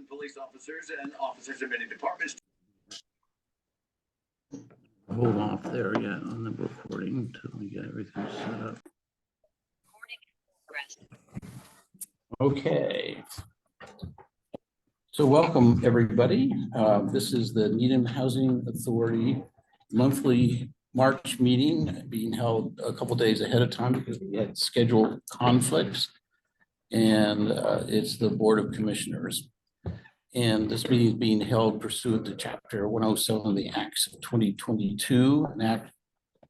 Police officers and officers in many departments. Hold off there yet on the recording until we get everything set up. Okay. So welcome, everybody. This is the Needham Housing Authority monthly March meeting being held a couple days ahead of time because we had scheduled conflicts. And it's the Board of Commissioners. And this meeting is being held pursuant to Chapter 107 of the Acts of 2022, an act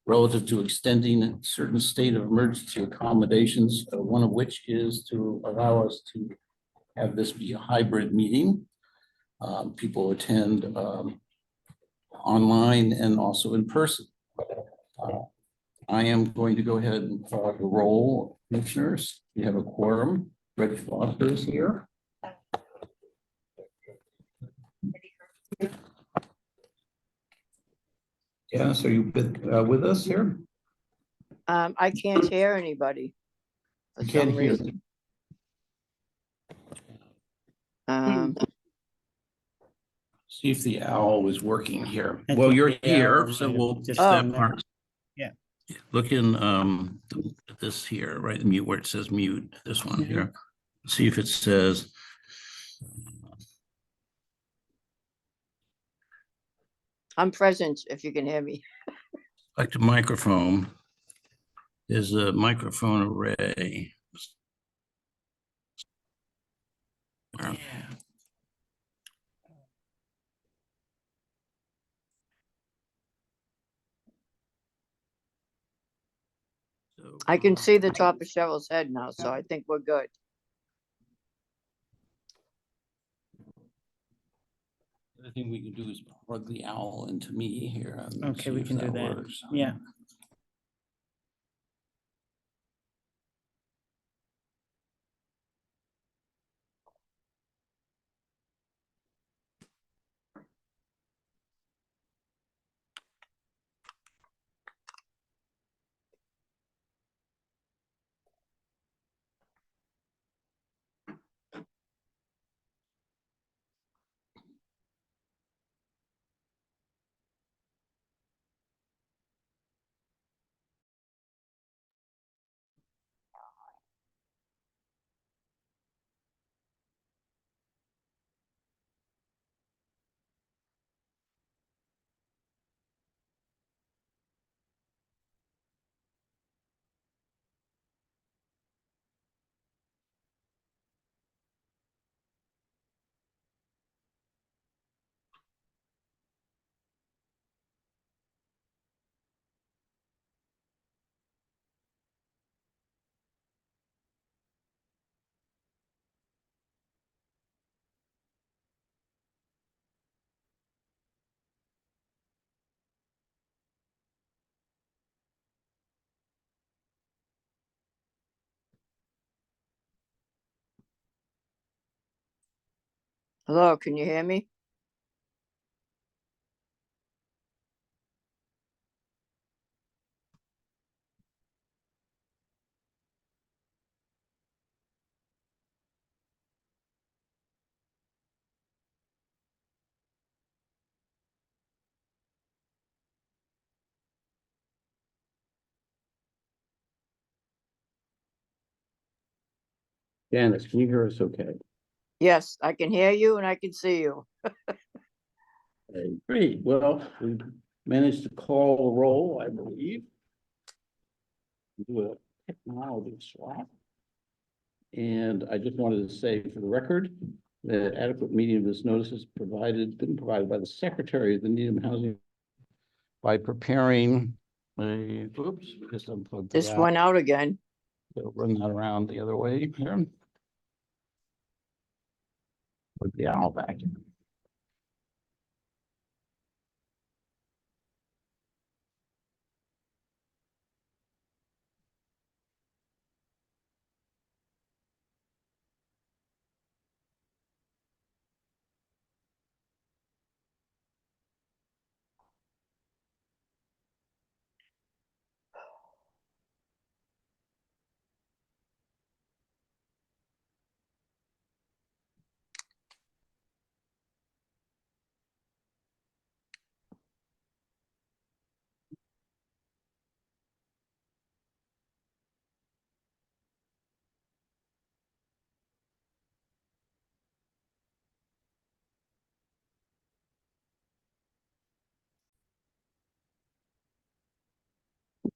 relative to extending certain state of emergency accommodations, one of which is to allow us to have this be a hybrid meeting. People attend online and also in person. I am going to go ahead and call the roll, commissioners. We have a quorum. Rich Foster is here. Yeah, so you've been with us here? I can't hear anybody. I can't hear. See if the owl is working here. Well, you're here, so we'll just that part. Yeah. Look in this here, right? Mute where it says mute. This one here. See if it says. I'm present if you can hear me. Like the microphone. There's a microphone array. Yeah. So, I can see the top of Cheryl's head now, so I think we're good. The thing we can do is plug the owl into me here. Okay, we can do that. Works. Yeah. Hello, can you hear me? Janice, can you hear us okay? Yes, I can hear you and I can see you. Okay, great. Well, we managed to call a roll, I believe. Do a technology swap. And I just wanted to say for the record that adequate meeting of this notice is been provided by the Secretary of the Needham Housing by preparing a, oops, just unplugged This went out again. So run that around the other way here. Put the owl back in.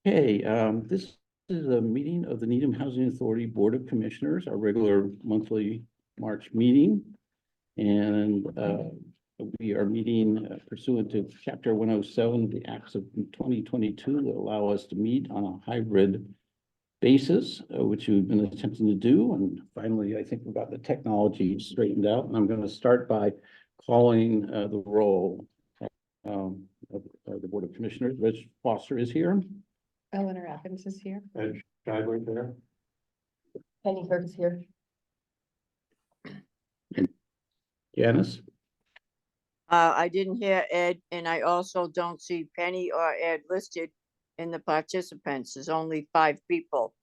Okay, this is a meeting of the Needham Housing Authority Board of Commissioners, our regular monthly March meeting. And we are meeting pursuant to Chapter 107 of the Acts of 2022 that allow us to meet on a hybrid basis, which we've been attempting to do. And finally, I think we've got the technology straightened out. And I'm going to start by calling the roll of the Board of Commissioners. Rich Foster is here. Eleanor Atkins is here. Ed Scheibler there. Penny Kirk is here. Janice. I didn't hear Ed, and I also don't see Penny or Ed listed in the participants. There's only 5 people.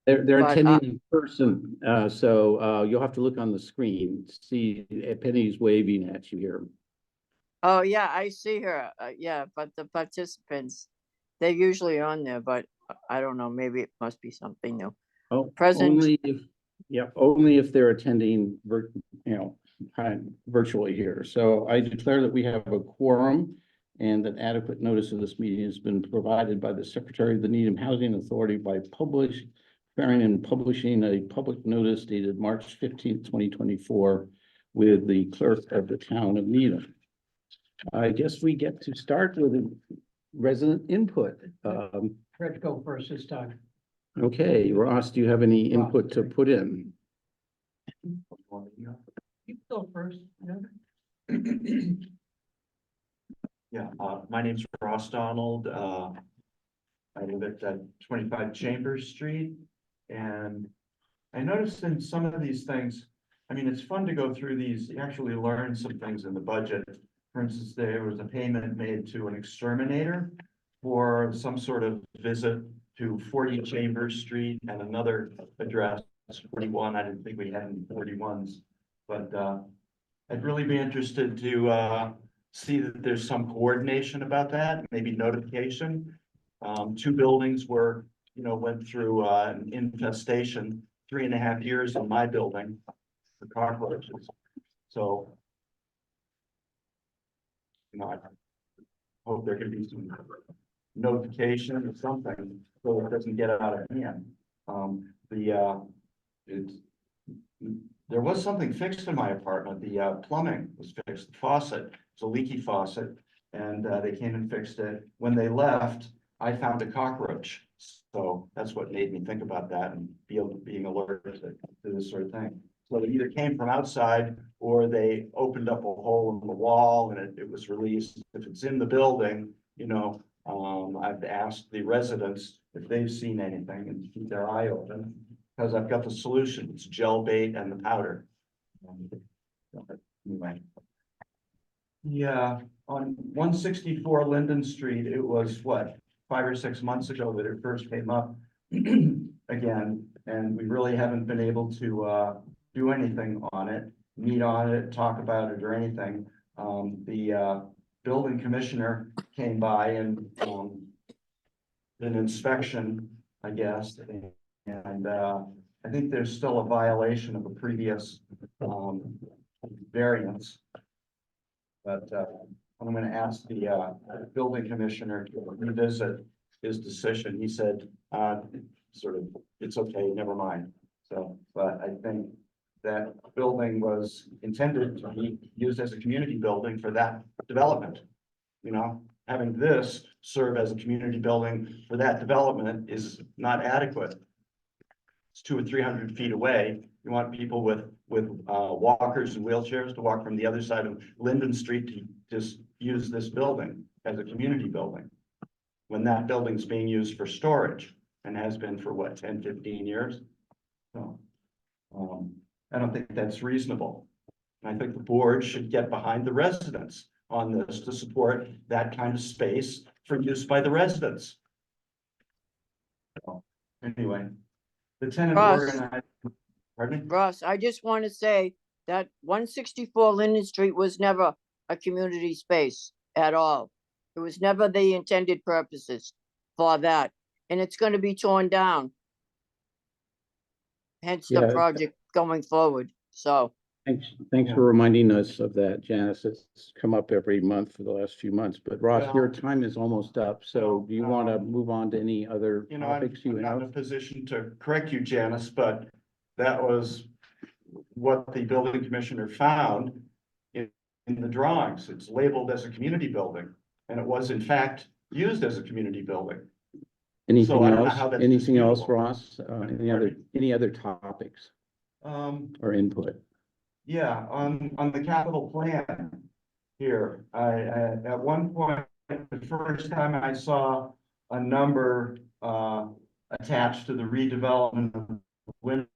They're But, attending in person, so you'll have to look on the screen, see Penny's waving at you here. Oh, yeah, I see her. Yeah, but the participants, they're usually on there, but I don't know, maybe it must be something new. Oh, Present. only if they're attending, virtually here. So I declare that we have a quorum and that adequate notice of this meeting has been provided by the Secretary of the Needham Housing Authority by preparing and publishing a public notice dated March 15th, 2024 with the clerk of the town of Needham. I guess we get to start with resident input. Fred, go first this time. Okay, Ross, do you have any input to put in? You go first. Yeah, my name's Ross Donald. I live at 25 Chambers Street. And I noticed in some of these things, I mean, it's fun to go through these, you actually learn some things in the budget. For instance, there was a payment made to an exterminator for some sort of visit to 40 Chambers Street and another address, 41. I didn't think we had any 41s, but I'd really be interested to see that there's some coordination about that, maybe notification. 2 buildings were, went through an infestation, 3.5 years in my building for cockroaches. So, I hope there can be some notification or something so it doesn't get out of hand. There was something fixed in my apartment. The plumbing was fixed, the faucet, it's a leaky faucet, and they came and fixed it. When they left, I found a cockroach. So that's what made me think about that and being alert to this sort of thing. So it either came from outside or they opened up a hole in the wall and it was released. If it's in the building, I've asked the residents if they've seen anything and keep their eye open because I've got the solution. It's gel bait and the powder. Anyway. Yeah, on 164 Linden Street, it was what, 5 or 6 months ago that it first came up again, and we really haven't been able to do anything on it, meet on it, talk about it or anything. The building commissioner came by and did an inspection, I guess, and I think there's still a violation of a previous variance. But I'm going to ask the building commissioner to revisit his decision. He said, it's okay, never mind. So, but I think that building was intended to be used as a community building for that development. Having this serve as a community building for that development is not adequate. It's 200 or 300 feet away. You want people with walkers and wheelchairs to walk from the other side of Linden Street to just use this building as a community building. When that building's being used for storage and has been for what, 10, 15 years? So, I don't think that's reasonable. I think the board should get behind the residents on this to support that kind of space for use by the residents. So, anyway, the tenant Ross. organized. Pardon me? Ross, I just want to say that 164 Linden Street was never a community space at all. It was never the intended purposes for that, and it's going to be torn down. Hence the Yeah. project going forward. So Thanks for reminding us of that, Janice. It's come up every month for the last few months, but Ross, your Well- time is almost up. So do you want to move on to any other You know, I'm topics you I'm not in a have? position to correct you, Janice, but that was what the building commissioner found in the drawings. It's labeled as a community building, and it was in fact used as a community building. Anything I don't know else? how that's Anything else, disputable. Ross? Any other topics or input? Yeah, on the capital plan here, at one point, the first time I saw a number, attached to the redevelopment of Linden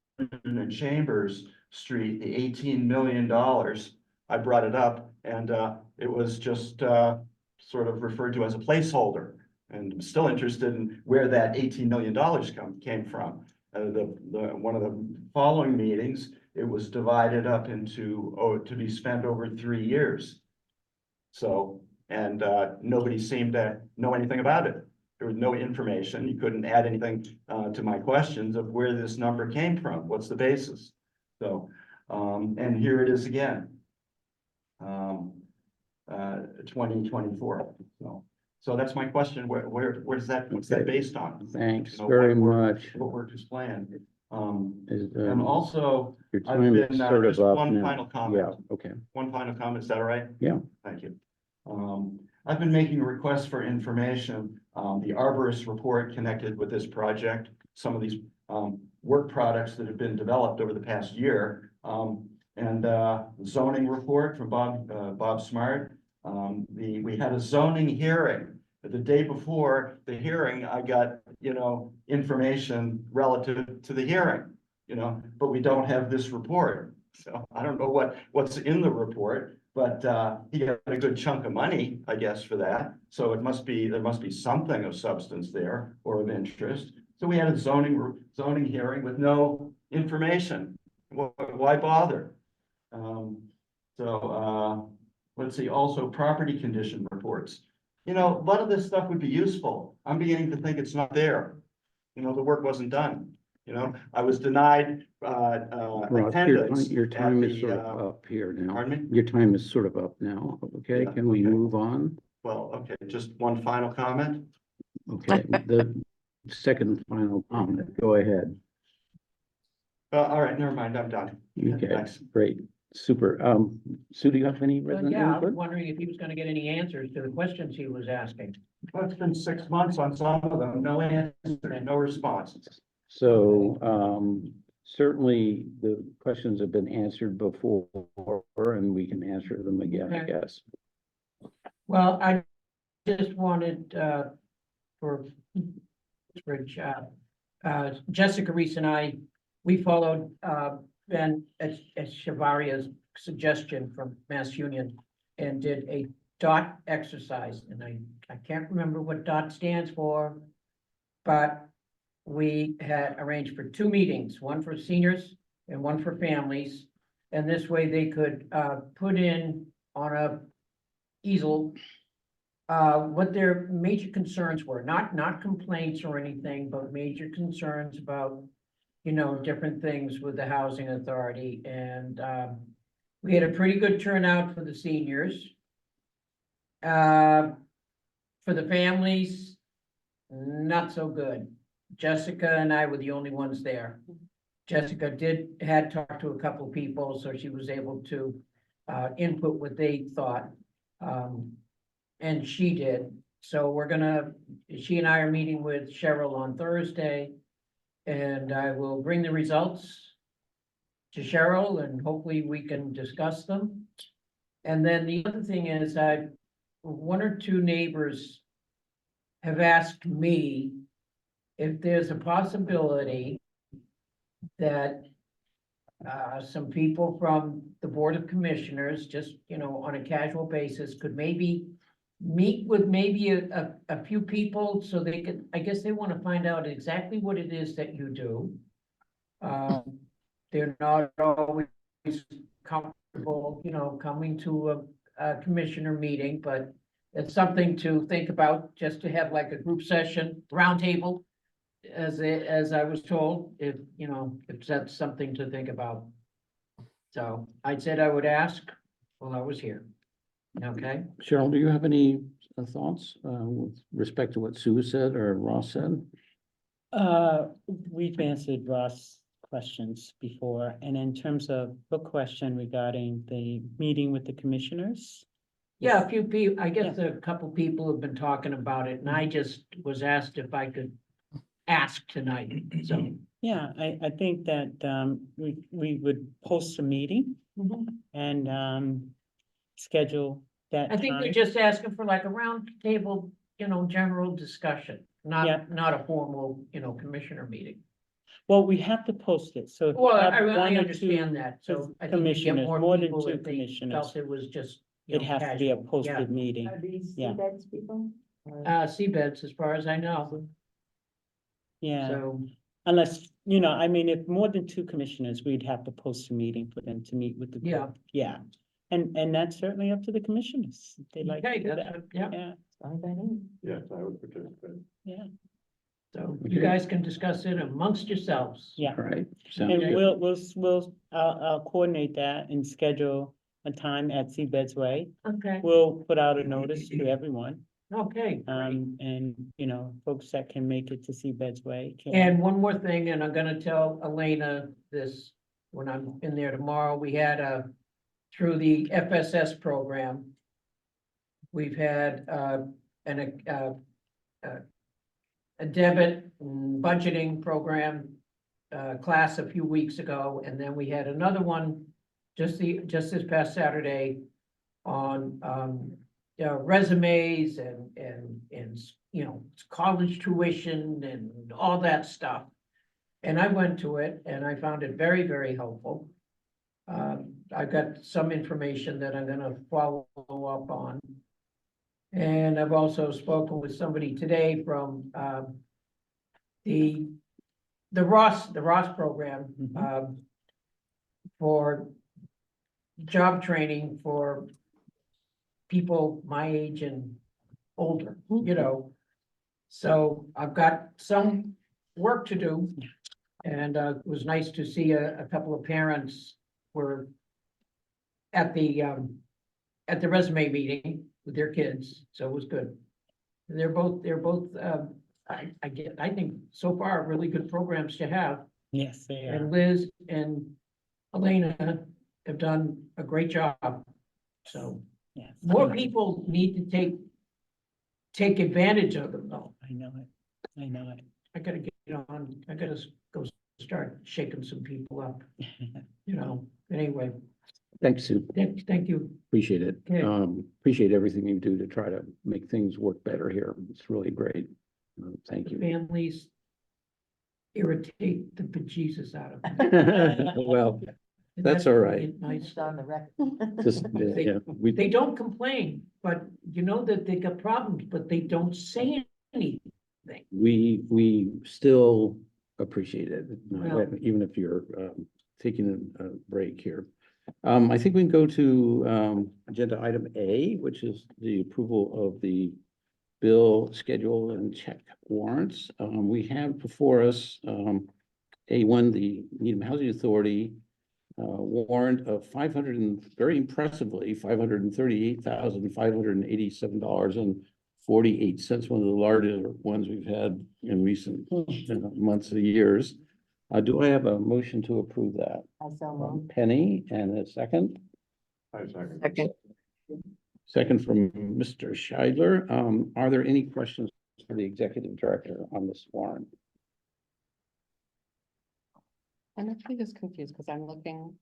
and Chambers Street, the $18 million, I brought it up, and, it was just, sort of referred to as a placeholder. And I'm still interested in where that $18 million came from. One of the following meetings, it was divided up into, to be spent over 3 years. So, and nobody seemed to know anything about it. There was no information. You couldn't add anything to my questions of where this number came from. What's the basis? So, and here it is again. 2024. So that's my question. Where's that? What's that based on? Thanks You know, very what work- much. What work is planned? Is, And also, your I've time is been, sort of just up one now. final comment. Yeah, okay. One final comment, is that all right? Yeah. Thank you. I've been making requests for information, the arborist report connected with this project, some of these, work products that have been developed over the past year, and, zoning report from Bob Smart. We had a zoning hearing. The day before the hearing, I got, information relative to the hearing, but we don't have this report. So I don't know what's in the report, but he got a good chunk of money, I guess, for that. So there must be something of substance there or of interest. So we had a zoning hearing with no information. Why bother? Let's see, also property condition reports. A lot of this stuff would be useful. I'm beginning to think it's not there. The work wasn't done. I was denied Ross, attendance. your time at is the, sort of up here now. Pardon me? Your time is sort of up now. Okay, Yeah, can we okay. move on? Well, okay, just one final comment. Okay, the second final comment, go ahead. All right, never mind, I'm done. Okay, Thanks. great, super. Sue, do you have any resident Yeah, I was input? wondering if he was gonna get any answers to the questions he was asking. Well, it's been 6 months on some of them, no answer, no response. So, certainly the questions have been answered before, and we can answer them again, I Okay. guess. Well, I just wanted, for Rich, Jessica Reese and I, we followed, Ben Shavaria's suggestion from Mass Union and did a DOT exercise, and I can't remember what DOT stands for, but we had arranged for 2 meetings, one for seniors and one for families. And this way they could, put in on a easel, what their major concerns were, not complaints or anything, but major concerns about, different things with the housing authority. And, we had a pretty good turnout for the seniors. For the families, not so good. Jessica and I were the only ones there. Jessica had talked to a couple of people, so she was able to input what they thought. And she did. So she and I are meeting with Cheryl on Thursday. And I will bring the results to Cheryl and hopefully we can discuss them. And then the other thing is one or two neighbors have asked me if there's a possibility that some people from the Board of Commissioners, just, on a casual basis, could maybe meet with maybe a few people so they could, I guess they want to find out exactly what it is that you do. They're not always comfortable, coming to a commissioner meeting, but it's something to think about, just to have like a group session, roundtable, as I was told, if that's something to think about. So I said I would ask while I was here. Okay, Cheryl, do you have any thoughts with respect to what Sue said or Ross said? We've answered Ross' questions before, and in terms of book question regarding the meeting with the commissioners. yeah, a few people, I guess a couple people have been talking about it, and I just was asked if I could ask tonight, so. Yeah, I think that, we would post a meeting and, schedule that I think we're time. just asking for like a round table, general discussion, Yeah. not a formal, commissioner meeting. Well, we have to post it, so. if you Well, have I one or understand two that, so I think we get commissioners, more more than people two if they commissioners, felt it was just, it has to be a casual. posted meeting. these Yeah. seabeds people? Seabeds, as far as I know, Yeah, so, unless, I mean, if more than two commissioners, we'd have to post a meeting for them to meet with the Yeah. group. Yeah, and that's certainly up to the commissioners. if They like to okay, do that's, that. yeah, Yeah, Yes, I would participate. yeah, so Okay. you guys can discuss it amongst yourselves. yeah. All right, sounds And good. I'll coordinate that and schedule a time at Seabed's Way. Okay, We'll put out a notice to everyone, okay. great. and, folks that can make it to Seabed's Way. can. And one more thing, and I'm gonna tell Elena this when I'm in there tomorrow, we had through the FSS program. We've had a debit and budgeting program class a few weeks ago, and then we had another one just this past Saturday on resumes and college tuition and all that stuff. And I went to it and I found it very, very helpful. I got some information that I'm gonna follow up on. And I've also spoken with somebody today from the Ross program for job training for people my age and older, So I've got some work to do. And it was nice to see a couple of parents were at the resume meeting with their kids, so it was good. And they're both, I think so far really good programs to have. Yes, they are. And Liz and Elena have done a great job. So Yes. more people need to take advantage of them though. I know it. I know it. I gotta get on, I gotta go start shaking some people up, anyway, Thanks, Sue. thank you. Appreciate it. Okay. Appreciate everything you do to try to make things work better here. It's really great. Thank you. Families irritate the bejesus out of me. Well, And that's all right. really nice. On the record. just, yeah, They don't complain, but you know that they got problems, but they don't say anything. we still appreciate it, Well- even if you're taking a break here. I think we can go to agenda item A, which is the approval of the bill schedule and check warrants. We have before us A1, the Needham Housing Authority warrant of very impressively, $538,587.48, one of the larger ones we've had in recent months or years. Do I have a motion to approve that? From Penny, and a second? Second. Second from Mr. Scheidler. Are there any questions for the executive director on this warrant? I'm actually just confused because I'm looking,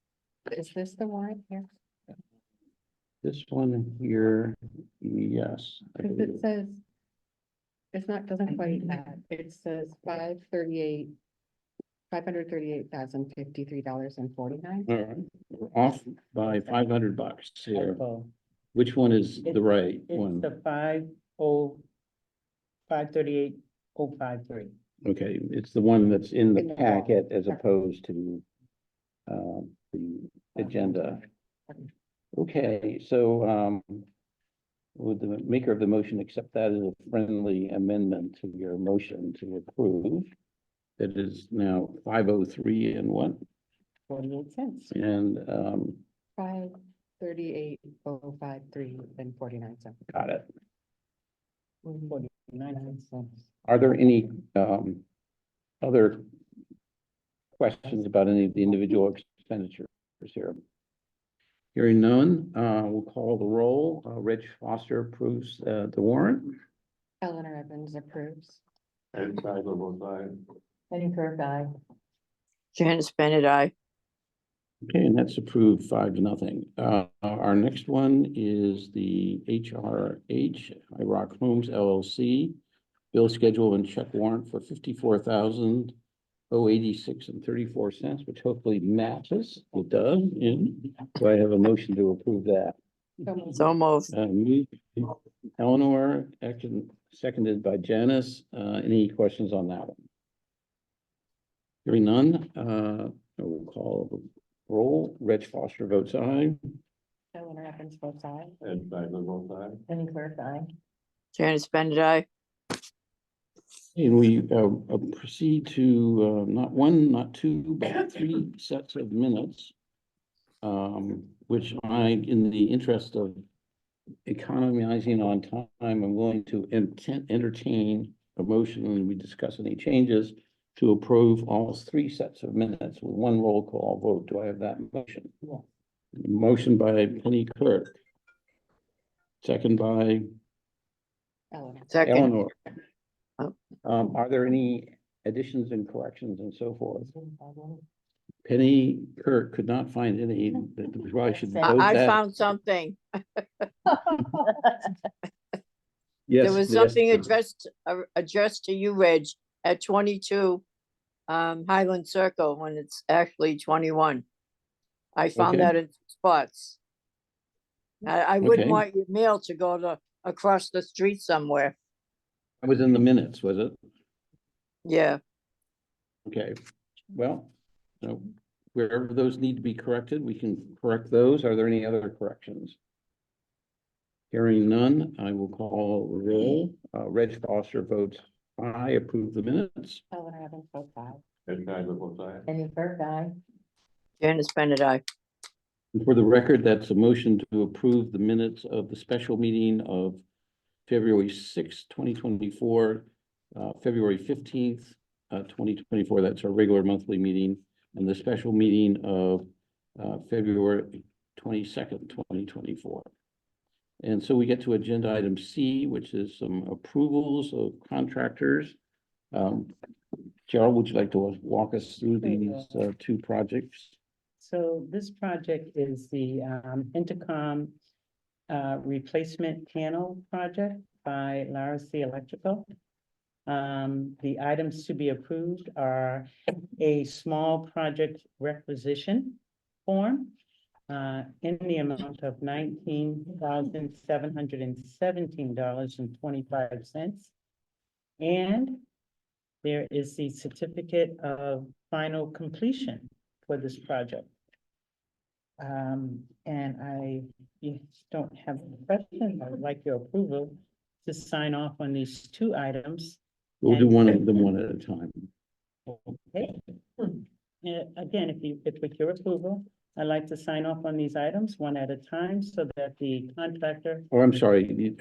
is this the warrant here? This one here, yes. I Because believe. it says, it's not, doesn't quite add, it says $538,053.49. All right, we're off by $500 here. Oh, Which one is the right it's one? the 538,053. Okay, it's the one that's in the In the packet as warrant. opposed to the agenda. Okay, so would the maker of the motion accept that as a friendly amendment to your motion to approve? It is now 5:03 and what? 48 cents. And, 538,053 and 49 cents. got it. 49 cents. Are there any, other questions about any of the individual expenditures here? Hearing none, we'll call the roll. Rich Foster approves, the warrant. Eleanor Evans approves. Ed Steiger votes aye. Penny Kirk, aye. Janice Bennett, I. Okay, and that's approved 5-0. Our next one is the HRH, Rock Homes LLC. Bill schedule and check warrant for $54,086.34, which hopefully matches. It does. And do I have a motion to approve that? So moved. Moved Eleanor, seconded by Janice. Any questions on that one? Hearing none, we'll call the roll. Reg Foster votes aye. Eleanor Evans votes aye. Ed Steiger votes aye. Penny Kirk, aye. Janice Bennett, I. And we proceed to not one, not two, but 3 sets of minutes. Which I, in the interest of economizing on time, I'm willing to entertain a motion when we discuss any changes to approve all 3 sets of minutes with 1 roll call vote. Do I have that motion? Yeah. Motion by Penny Kirk. Second by Eleanor. Second. Eleanor. Oh. Are there any additions and corrections and so forth? Penny Kirk could not find any, that was why I should vote I that. found something. Yes, There was yes. something addressed to you, Reg, at 22 Highland Circle when it's actually 21. I found Okay. that in spots. I wouldn't Okay. want your mail to go to across the street somewhere. That was in the minutes, was it? Yeah, Okay, well, so wherever those need to be corrected, we can correct those. Are there any other corrections? Hearing none, I will call the roll. Reg Foster votes aye, approve the minutes. Eleanor Evans votes aye. Ed Steiger votes aye. Penny Kirk, aye. Janice Bennett, I. And for the record, that's a motion to approve the minutes of the special meeting of February 6th, 2024, February 15th, 2024, that's our regular monthly meeting, and the special meeting of February 22nd, 2024. And so we get to agenda item C, which is some approvals of contractors. Gerald, would you like to walk us through these 2 projects? So this project is the intercom replacement panel project by Larissy Electrical. The items to be approved are a small project requisition form in the amount of $19,717.25. And there is the certificate of final completion for this project. And you don't have a question, I would like your approval to sign off on these 2 items. We'll do one of them one at a time. Okay. Again, if with your approval, I'd like to sign off on these items one at a time so that the contractor, Oh, I'm sorry,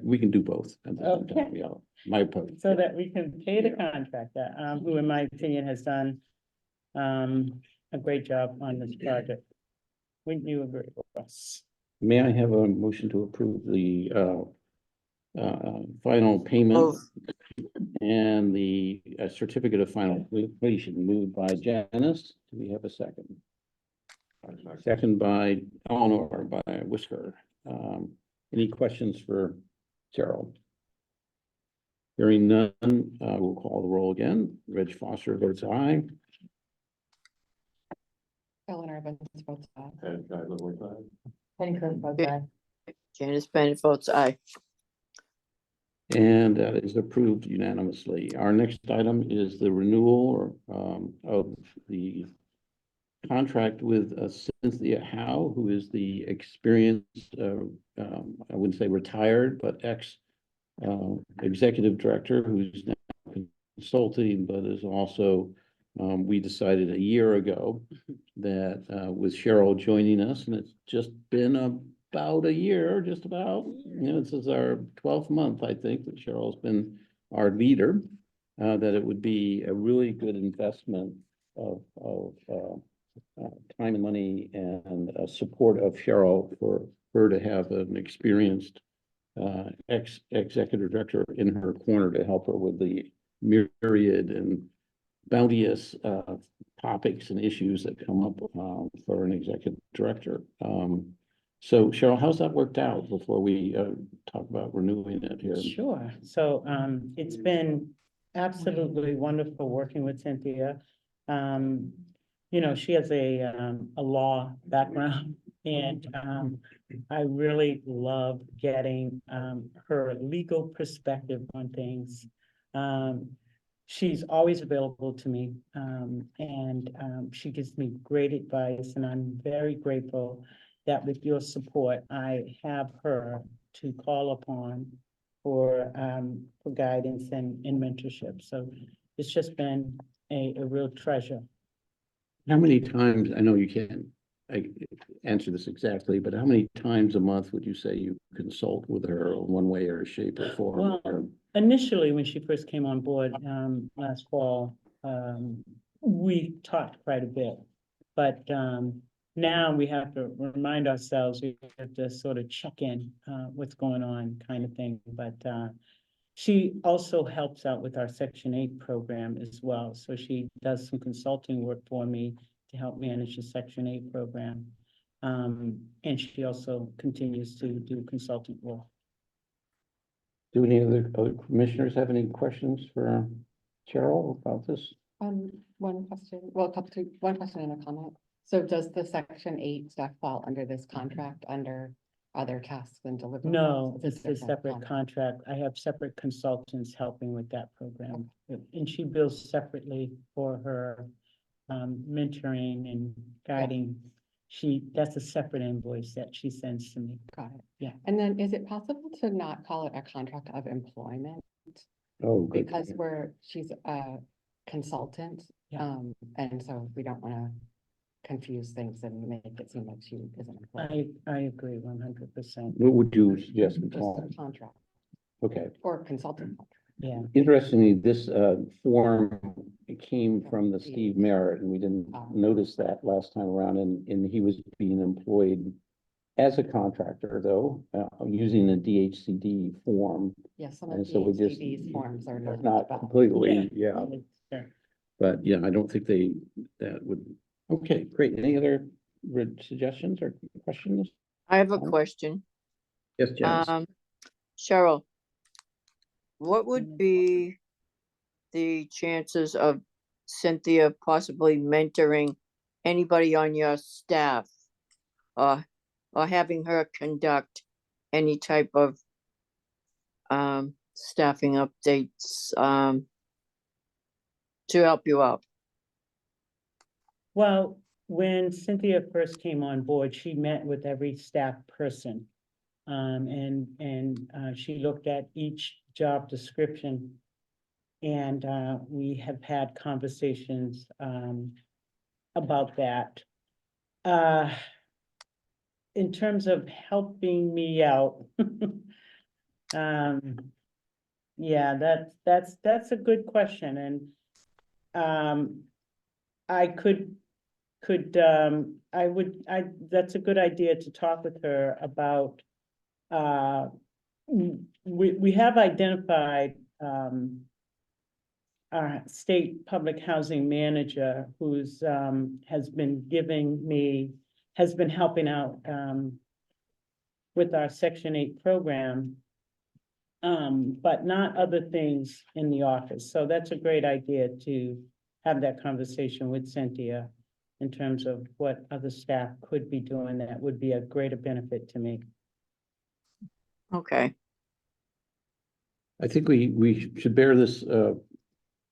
we can do both at the same Okay. time, yeah, my opinion. so that we can pay the contractor, who in my opinion has done a great job on this project. Wouldn't you agree with us? May I have a motion to approve the final payment Move. and the certificate of final completion moved by Janice? Do we have a second? Second by Eleanor, by Whisker. Any questions for Gerald? Hearing none, we'll call the roll again. Reg Foster votes aye. Eleanor Evans votes aye. Ed Steiger votes aye. Penny Kirk votes Yeah. aye. Janice Bennett votes aye. And that is approved unanimously. Our next item is the renewal of the contract with Cynthia Howe, who is the experienced, I wouldn't say retired, but executive director who's now consulting, but is also we decided a year ago that with Cheryl joining us, and it's just been about a year, just about, this is our 12th month, I think, that Cheryl's been our leader, that it would be a really good investment of time and money and support of Cheryl for her to have an experienced executive director in her corner to help her with the myriad and bounteous topics and issues that come up for an executive director. So Cheryl, how's that worked out before we talk about renewing it here? Sure. So it's been absolutely wonderful working with Cynthia. She has a law background, and I really love getting her legal perspective on things. She's always available to me, and she gives me great advice, and I'm very grateful that with your support, I have her to call upon for guidance and mentorship. So it's just been a real treasure. How many times, I know you can't answer this exactly, but how many times a month would you say you consult with her one way or shape or form? Well, initially, when she first came on board last fall, we talked quite a bit. But now we have to remind ourselves, we have to sort of check in what's going on kind of thing. But she also helps out with our Section 8 program as well. So she does some consulting work for me to help manage the Section 8 program. And she also continues to do consultant work. Do any other commissioners have any questions for Cheryl about this? One question, well, one question and a comment. So does the Section 8 stuff fall under this contract, under other tasks and deliverables? No, It's it's a separate contract. I have separate consultants helping with that program. And she bills separately for her mentoring and guiding. That's a separate invoice that she sends to me. Got it. Yeah. And then is it possible to not call it a contract of employment? Oh, good. Because she's a consultant, Yeah. and so we don't want to confuse things and make it seem like she isn't employed. I agree 100%. What would you suggest? Just a contract Okay. or consultant. Yeah. Interestingly, this form came from the Steve Merritt, and we didn't notice that last time around, and he was being employed as a contractor, though, using the DHCD form. Yes, some And of so we just- these forms are Not not. completely, yeah, Sure. but yeah, I don't think that would, okay, great. Any other suggestions or questions? I have a question. Yes, Janice. Cheryl, what would be the chances of Cynthia possibly mentoring anybody on your staff? Or having her conduct any type of staffing updates to help you out? Well, when Cynthia first came on board, she met with every staff person. And she looked at each job description. And we have had conversations about that. In terms of helping me out, yeah, that's a good question, and that's a good idea to talk with her about. We have identified our state public housing manager who's has been helping out with our Section 8 program, but not other things in the office. So that's a great idea to have that conversation with Cynthia in terms of what other staff could be doing that would be a greater benefit to me. Okay, I think we should bear this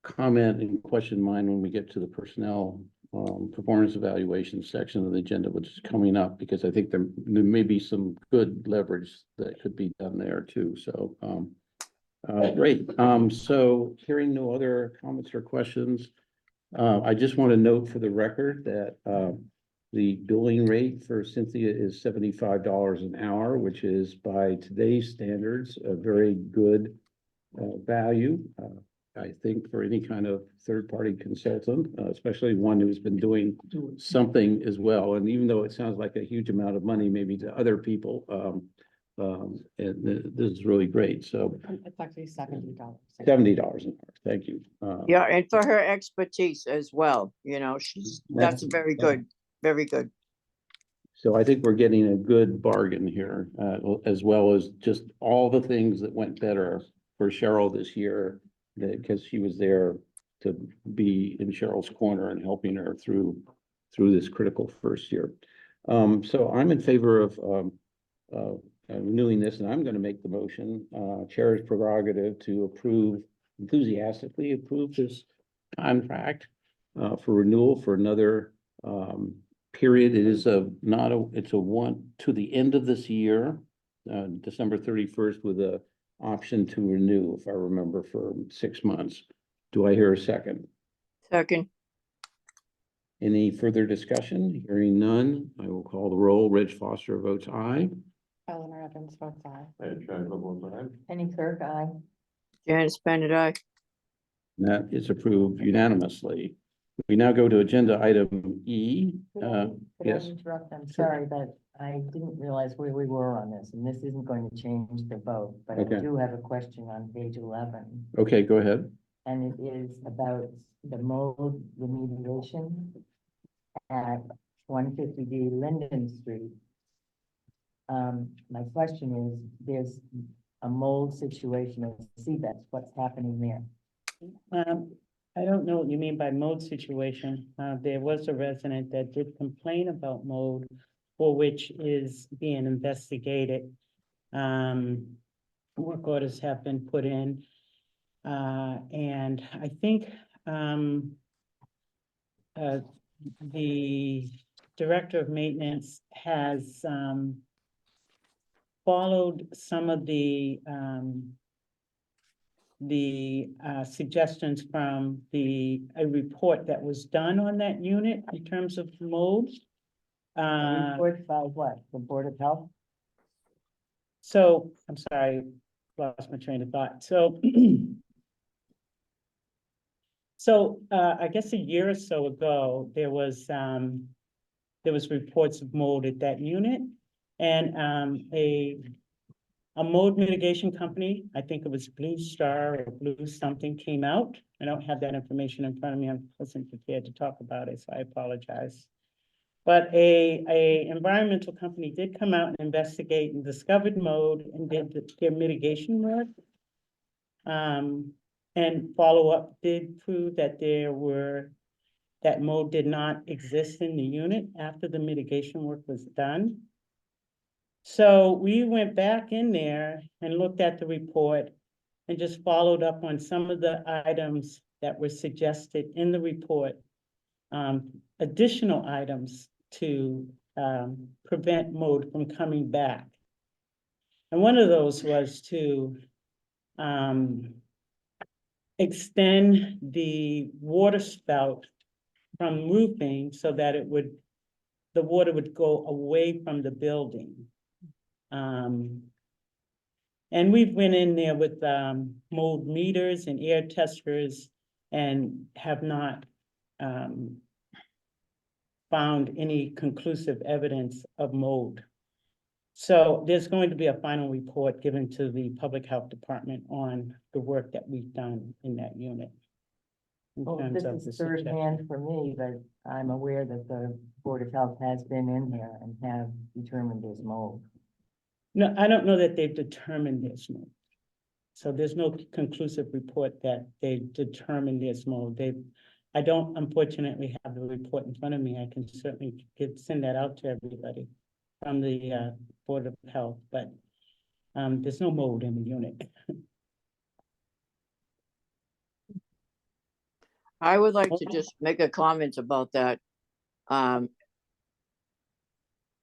comment and question in mind when we get to the personnel performance evaluation section of the agenda, which is coming up, because I think there may be some good leverage that could be done there too. So great. So hearing no other comments or questions, I just want to note for the record that the billing rate for Cynthia is $75 an hour, which is by today's standards, a very good value. I think for any kind of third-party consultant, especially one who's been doing something as well. And even though it sounds like a huge amount of money, maybe to other people, this is really great. So It's actually $70. $70 an hour. Thank you. Yeah, and for her expertise as well, you know, that's very good, very good. So I think we're getting a good bargain here, as well as just all the things that went better for Cheryl this year, because she was there to be in Cheryl's corner and helping her through this critical first year. So I'm in favor of renewing this, and I'm going to make the motion, chair's prerogative to enthusiastically approve this contract for renewal for another period. It is it's a one to the end of this year, December 31st, with a option to renew, if I remember, for 6 months. Do I hear a second? Second, Any further discussion? Hearing none, I will call the roll. Reg Foster votes aye. Eleanor Evans votes aye. Penny Kirk, aye. Janice Bennett, aye. And that is approved unanimously. We now go to agenda item E. Could I Yes. interrupt? I'm sorry, but I didn't realize where we were on this, and this isn't going to change the vote, but Okay. I do have a question on page 11. Okay, go ahead. And it is about the mold remediation at 150D Linden Street. My question is, there's a mold situation at Seabest. What's happening there? I don't know what you mean by mold situation. There was a resident that did complain about mold, for which is being investigated. Work orders have been put in. And I think, the director of maintenance has, followed some of the suggestions from a report that was done on that unit in terms of mold. Report by what? The Board of Health? So, I'm sorry, lost my train of thought. So, I guess a year or so ago, there was reports of mold at that unit. And, a mold mitigation company, I think it was Blue Star or Blue something, came out. I don't have that information in front of me. I wasn't prepared to talk about it, so I apologize. But a environmental company did come out and investigate and discovered mold and did their mitigation work. And follow-up did prove that that mold did not exist in the unit after the mitigation work was done. So we went back in there and looked at the report and just followed up on some of the items that were suggested in the report. Additional items to prevent mold from coming back. And one of those was to extend the water spout from roofing so that the water would go away from the building. And we went in there with mold meters and air testers and have not found any conclusive evidence of mold. So there's going to be a final report given to the Public Health Department on the work that we've done in that unit. Well, this is third hand for me, but I'm aware that the Board of Health has been in there and have determined there's mold. No, I don't know that they've determined there's mold. So there's no conclusive report that they determined there's mold. I don't unfortunately have the report in front of me. I can certainly send that out to everybody from the Board of Health, but there's no mold in the unit. I would like to just make a comment about that.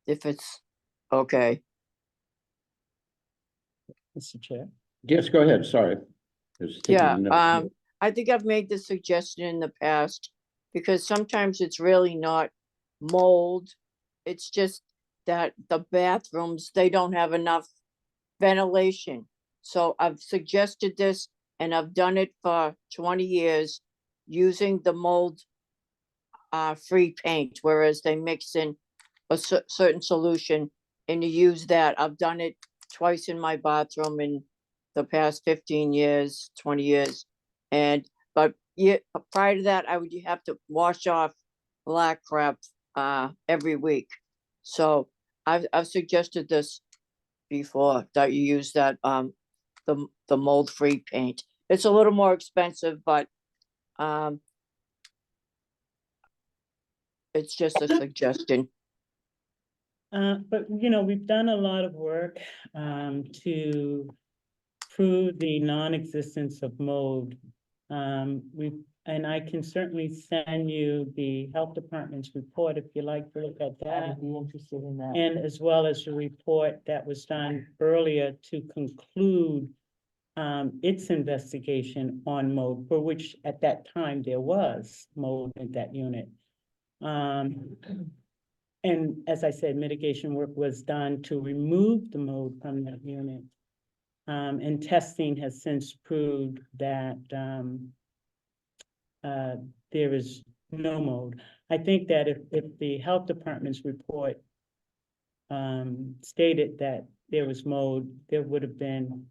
If it's okay. Mr. Chair. Yes, go ahead. Sorry. Yeah, I think I've made this suggestion in the past. because sometimes it's really not mold. It's just that the bathrooms, they don't have enough ventilation. So I've suggested this and I've done it for 20 years using the mold free paint, whereas they mix in a certain solution and you use that. I've done it twice in my bathroom in the past 15 years, 20 years. And, but yeah, prior to that, I would have to wash off black crap every week. So I've suggested this before, that you use that the mold free paint. It's a little more expensive, but it's just a suggestion. But you know, we've done a lot of work to prove the non-existence of mold. And I can certainly send you the health department's report if you like to look at I that. would be interested in that. And as well as the report that was done earlier to conclude its investigation on mold, for which at that time there was mold in that unit. And as I said, mitigation work was done to remove the mold from that unit. And testing has since proved that there is no mold. I think that if the health department's report stated that there was mold, there would have been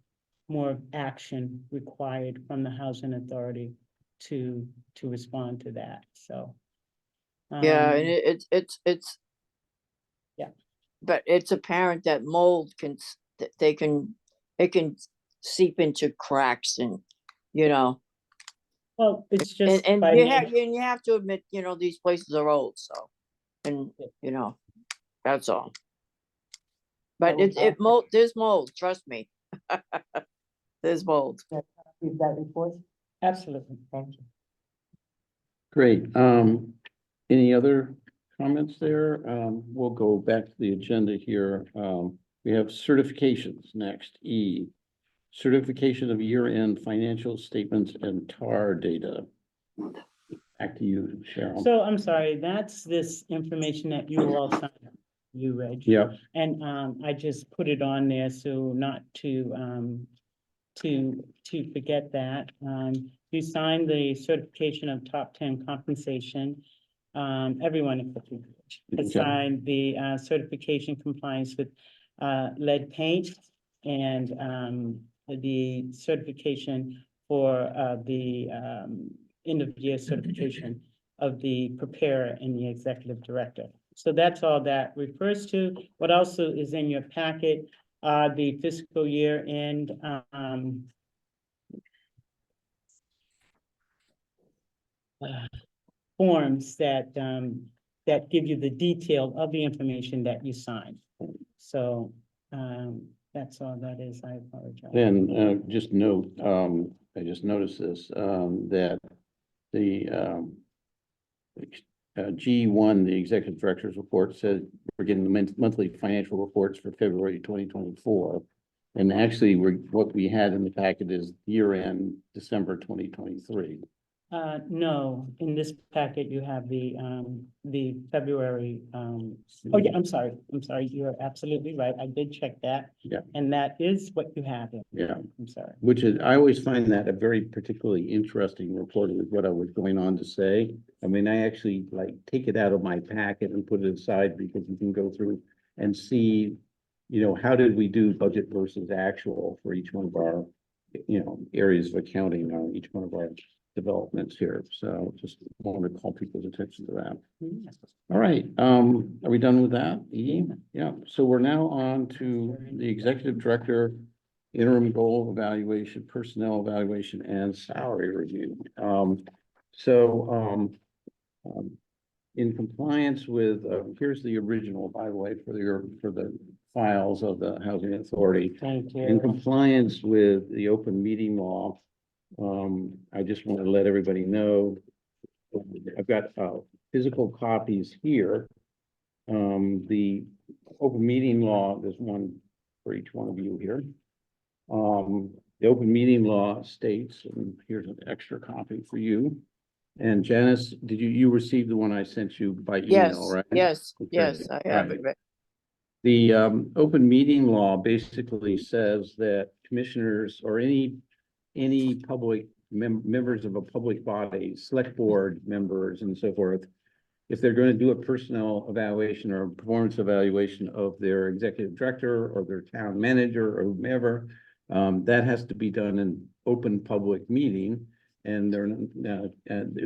more action required from the housing authority to respond to that, so. Yeah, and it's. Yeah. But it's apparent that mold can, it can seep into cracks and, you know. Well, it's just. And by you have to admit, you know, these places are old, so, and, you know, that's all. But there's mold, trust me. There's mold. Is that report? Absolutely. Thank you. Great. Any other comments there? We'll go back to the agenda here. We have certifications next. E, certification of year-end financial statements and TAR data. Back to you, Cheryl. So I'm sorry, that's this information that you all signed, you read. Yeah, And I just put it on there so not to forget that. You signed the certification of top 10 compensation. Everyone except you has Okay. signed the certification compliance with lead paint and the certification for the end of year certification of the preparer and the executive director. So that's all that refers to. What also is in your packet are the fiscal year end forms that give you the detail of the information that you signed. So that's all that is. I apologize. then just note, I just noticed this, that the G1, the executive director's report said we're getting the monthly financial reports for February 2024. And actually, what we had in the packet is year-end December 2023. No, in this packet, you have the February, oh yeah, I'm sorry, you're absolutely right, I did check that. Yeah. And that is what you have. Yeah. I'm sorry. Which is, I always find that a very particularly interesting report with what I was going on to say. I mean, I actually like take it out of my packet and put it aside because you can go through and see, you know, how did we do budget versus actual for each one of our, you know, areas of accounting on each one of our developments here. So just wanted to call people's attention to that. All right, are we done with that? E? Yeah, so we're now on to the executive director, interim goal evaluation, personnel evaluation, and salary review. In compliance with, here's the original, by the way, for the files of the Housing Authority. Thank you. In compliance with the open meeting law, I just want to let everybody know, I've got physical copies here. The open meeting law, there's one for each one of you here. The open meeting law states, and here's an extra copy for you, And Janice, you receive the one I sent you by Yes, email, right? yes, Okay, yes, I have right. it. Right. The open meeting law basically says that commissioners or any public members of a public body, select board members and so forth, if they're going to do a personnel evaluation or a performance evaluation of their executive director or their town manager or whomever, that has to be done in open public meeting. And they're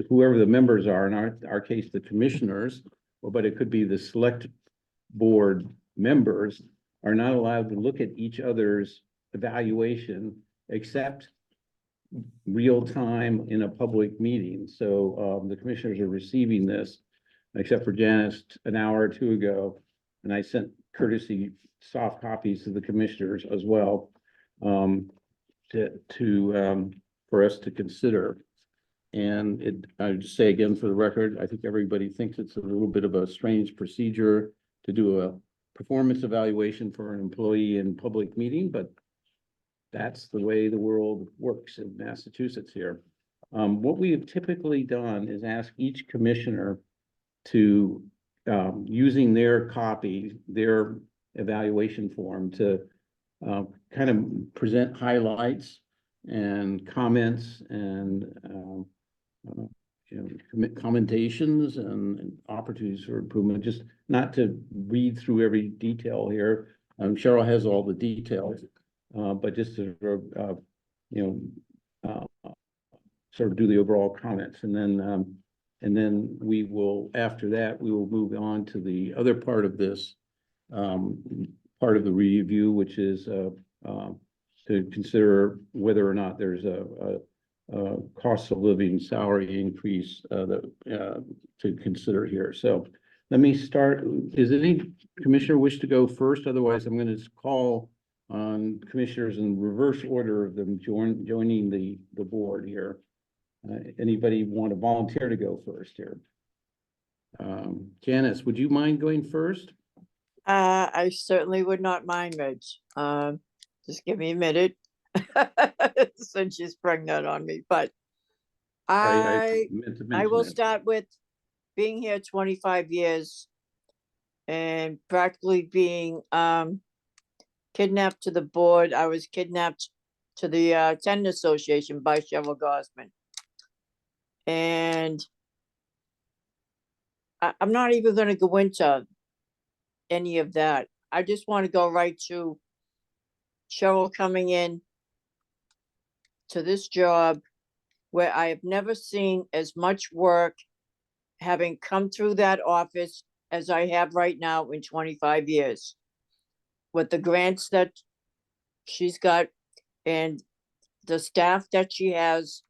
whoever the members are, in our case, the commissioners, but it could be the select board members, are not allowed to look at each other's evaluation except real time in a public meeting. So the commissioners are receiving this, except for Janice an hour or two ago. And I sent courtesy soft copies to the commissioners as well, for us to consider. And I would just say again, for the record, I think everybody thinks it's a little bit of a strange procedure to do a performance evaluation for an employee in public meeting, but that's the way the world works in Massachusetts here. What we have typically done is ask each commissioner to, using their copy, their evaluation form, to kind of present highlights and comments and commentations and opportunities for improvement, just not to read through every detail here. Cheryl has all the details, but just to sort of do the overall comments, and then we will, after that, we will move on to the other part of this, part of the review, which is to consider whether or not there's a cost of living salary increase to consider here. So let me start. Does any commissioner wish to go first? Otherwise, I'm going to call on commissioners in reverse order of them joining the board here. Anybody want to volunteer to go first here? Janice, would you mind going first? I certainly would not mind, Reg. Just give me a minute. Since you sprung that on me, but I meant to I mention will it. start with being here 25 years and practically being kidnapped to the board. I was kidnapped to the tenant association by Cheryl Gosman. And I'm not even going to go into any of that. I just want to go right to Cheryl coming in to this job where I have never seen as much work having come through that office as I have right now in 25 years. With the grants that she's got and the staff that she has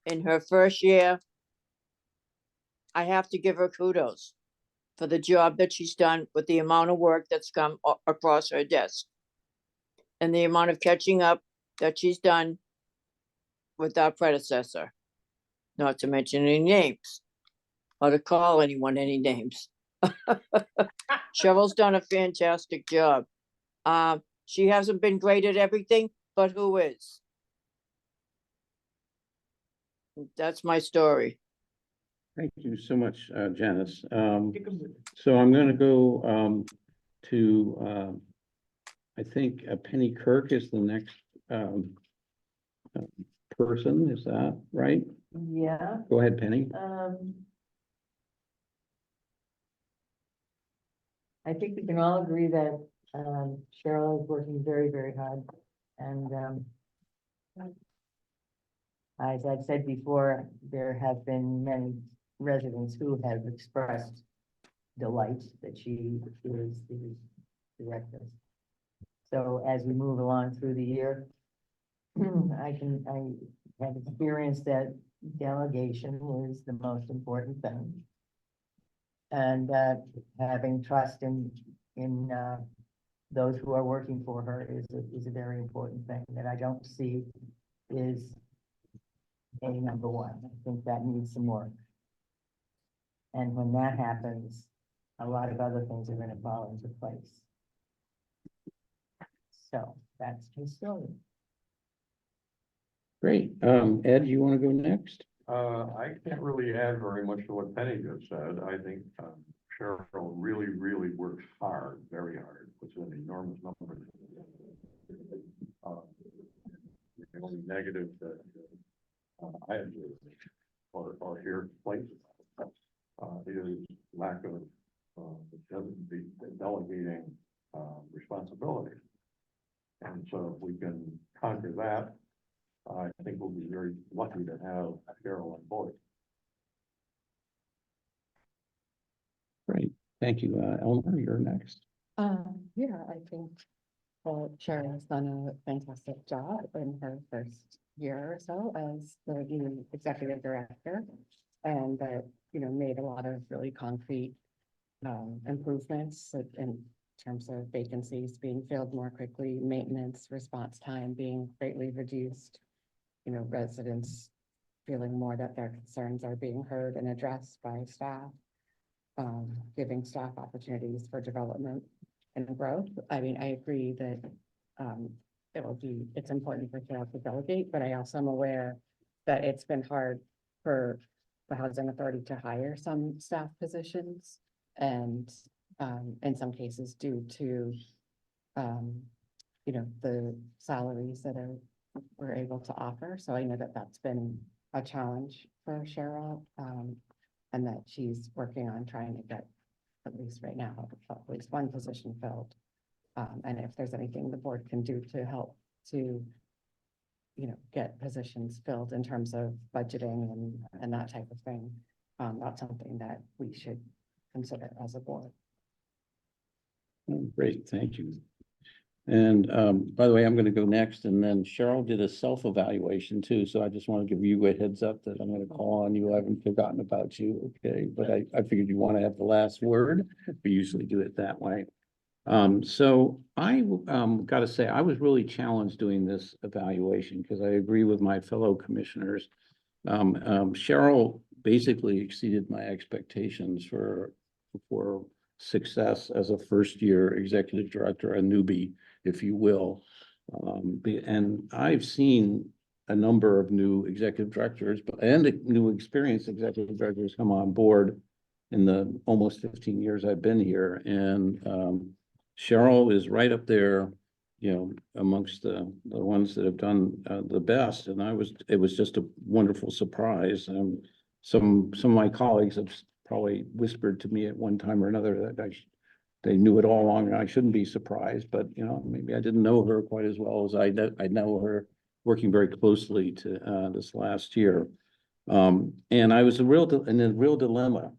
in her first year, I have to give her kudos for the job that she's done with the amount of work that's come across her desk and the amount of catching up that she's done with our predecessor, not to mention any names or to call anyone any names. Cheryl's done a fantastic job. She hasn't been great at everything, but who is? That's my story. Thank you so much, Janice. So I'm going to go to, I think Penny Kirk is the next person. Is that right? Yeah, Go ahead, Penny. I think we can all agree that, Cheryl is working very, very hard. And, as I've said before, there have been many residents who have expressed delight that she is the director. So as we move along through the year, I have experienced that delegation is the most important thing. And having trust in those who are working for her is a very important thing that I don't see is a number one. I think that needs some work. And when that happens, a lot of other things are going to fall into place. So that's my story. Great. Ed, you want to go next? I can't really add very much to what Penny just said. I think, Cheryl really, really works hard, very hard, puts in enormous numbers. The only negative that, I observe or hear complaints about, is lack of, delegating, responsibility. And so if we can conquer that, I think we'll be very lucky to have Cheryl on board. Great, thank you. Eleanor, you're next. Yeah, I think, well, Sharon has done a fantastic job in her first year or so as the new executive director. And that, made a lot of really concrete improvements in terms of vacancies being filled more quickly, maintenance response time being greatly reduced. Residents feeling more that their concerns are being heard and addressed by staff. Giving staff opportunities for development and growth. I mean, I agree that it's important for staff to delegate, but I also am aware that it's been hard for the housing authority to hire some staff positions. And in some cases due to the salaries that we're able to offer. So I know that that's been a challenge for Cheryl. And that she's working on trying to get, at least right now, at least one position filled. And if there's anything the board can do to help to, get positions filled in terms of budgeting and that type of thing, that's something that we should consider as a board. Great, thank you. And by the way, I'm going to go next, and then Cheryl did a self-evaluation too, so I just want to give you a heads up that I'm going to call on you. I haven't forgotten about you, okay? But I figured you want to have the last word. We usually do it that way. So I got to say, I was really challenged doing this evaluation because I agree with my fellow commissioners. Cheryl basically exceeded my expectations for success as a first-year executive director, a newbie, if you will. And I've seen a number of new executive directors and new experienced executive directors come on board in the almost 15 years I've been here. And Cheryl is right up there, amongst the ones that have done the best. And it was just a wonderful surprise. Some of my colleagues have probably whispered to me at one time or another that they knew it all along, and I shouldn't be surprised, but maybe I didn't know her quite as well as I know her, working very closely to this last year. And I was in a real dilemma.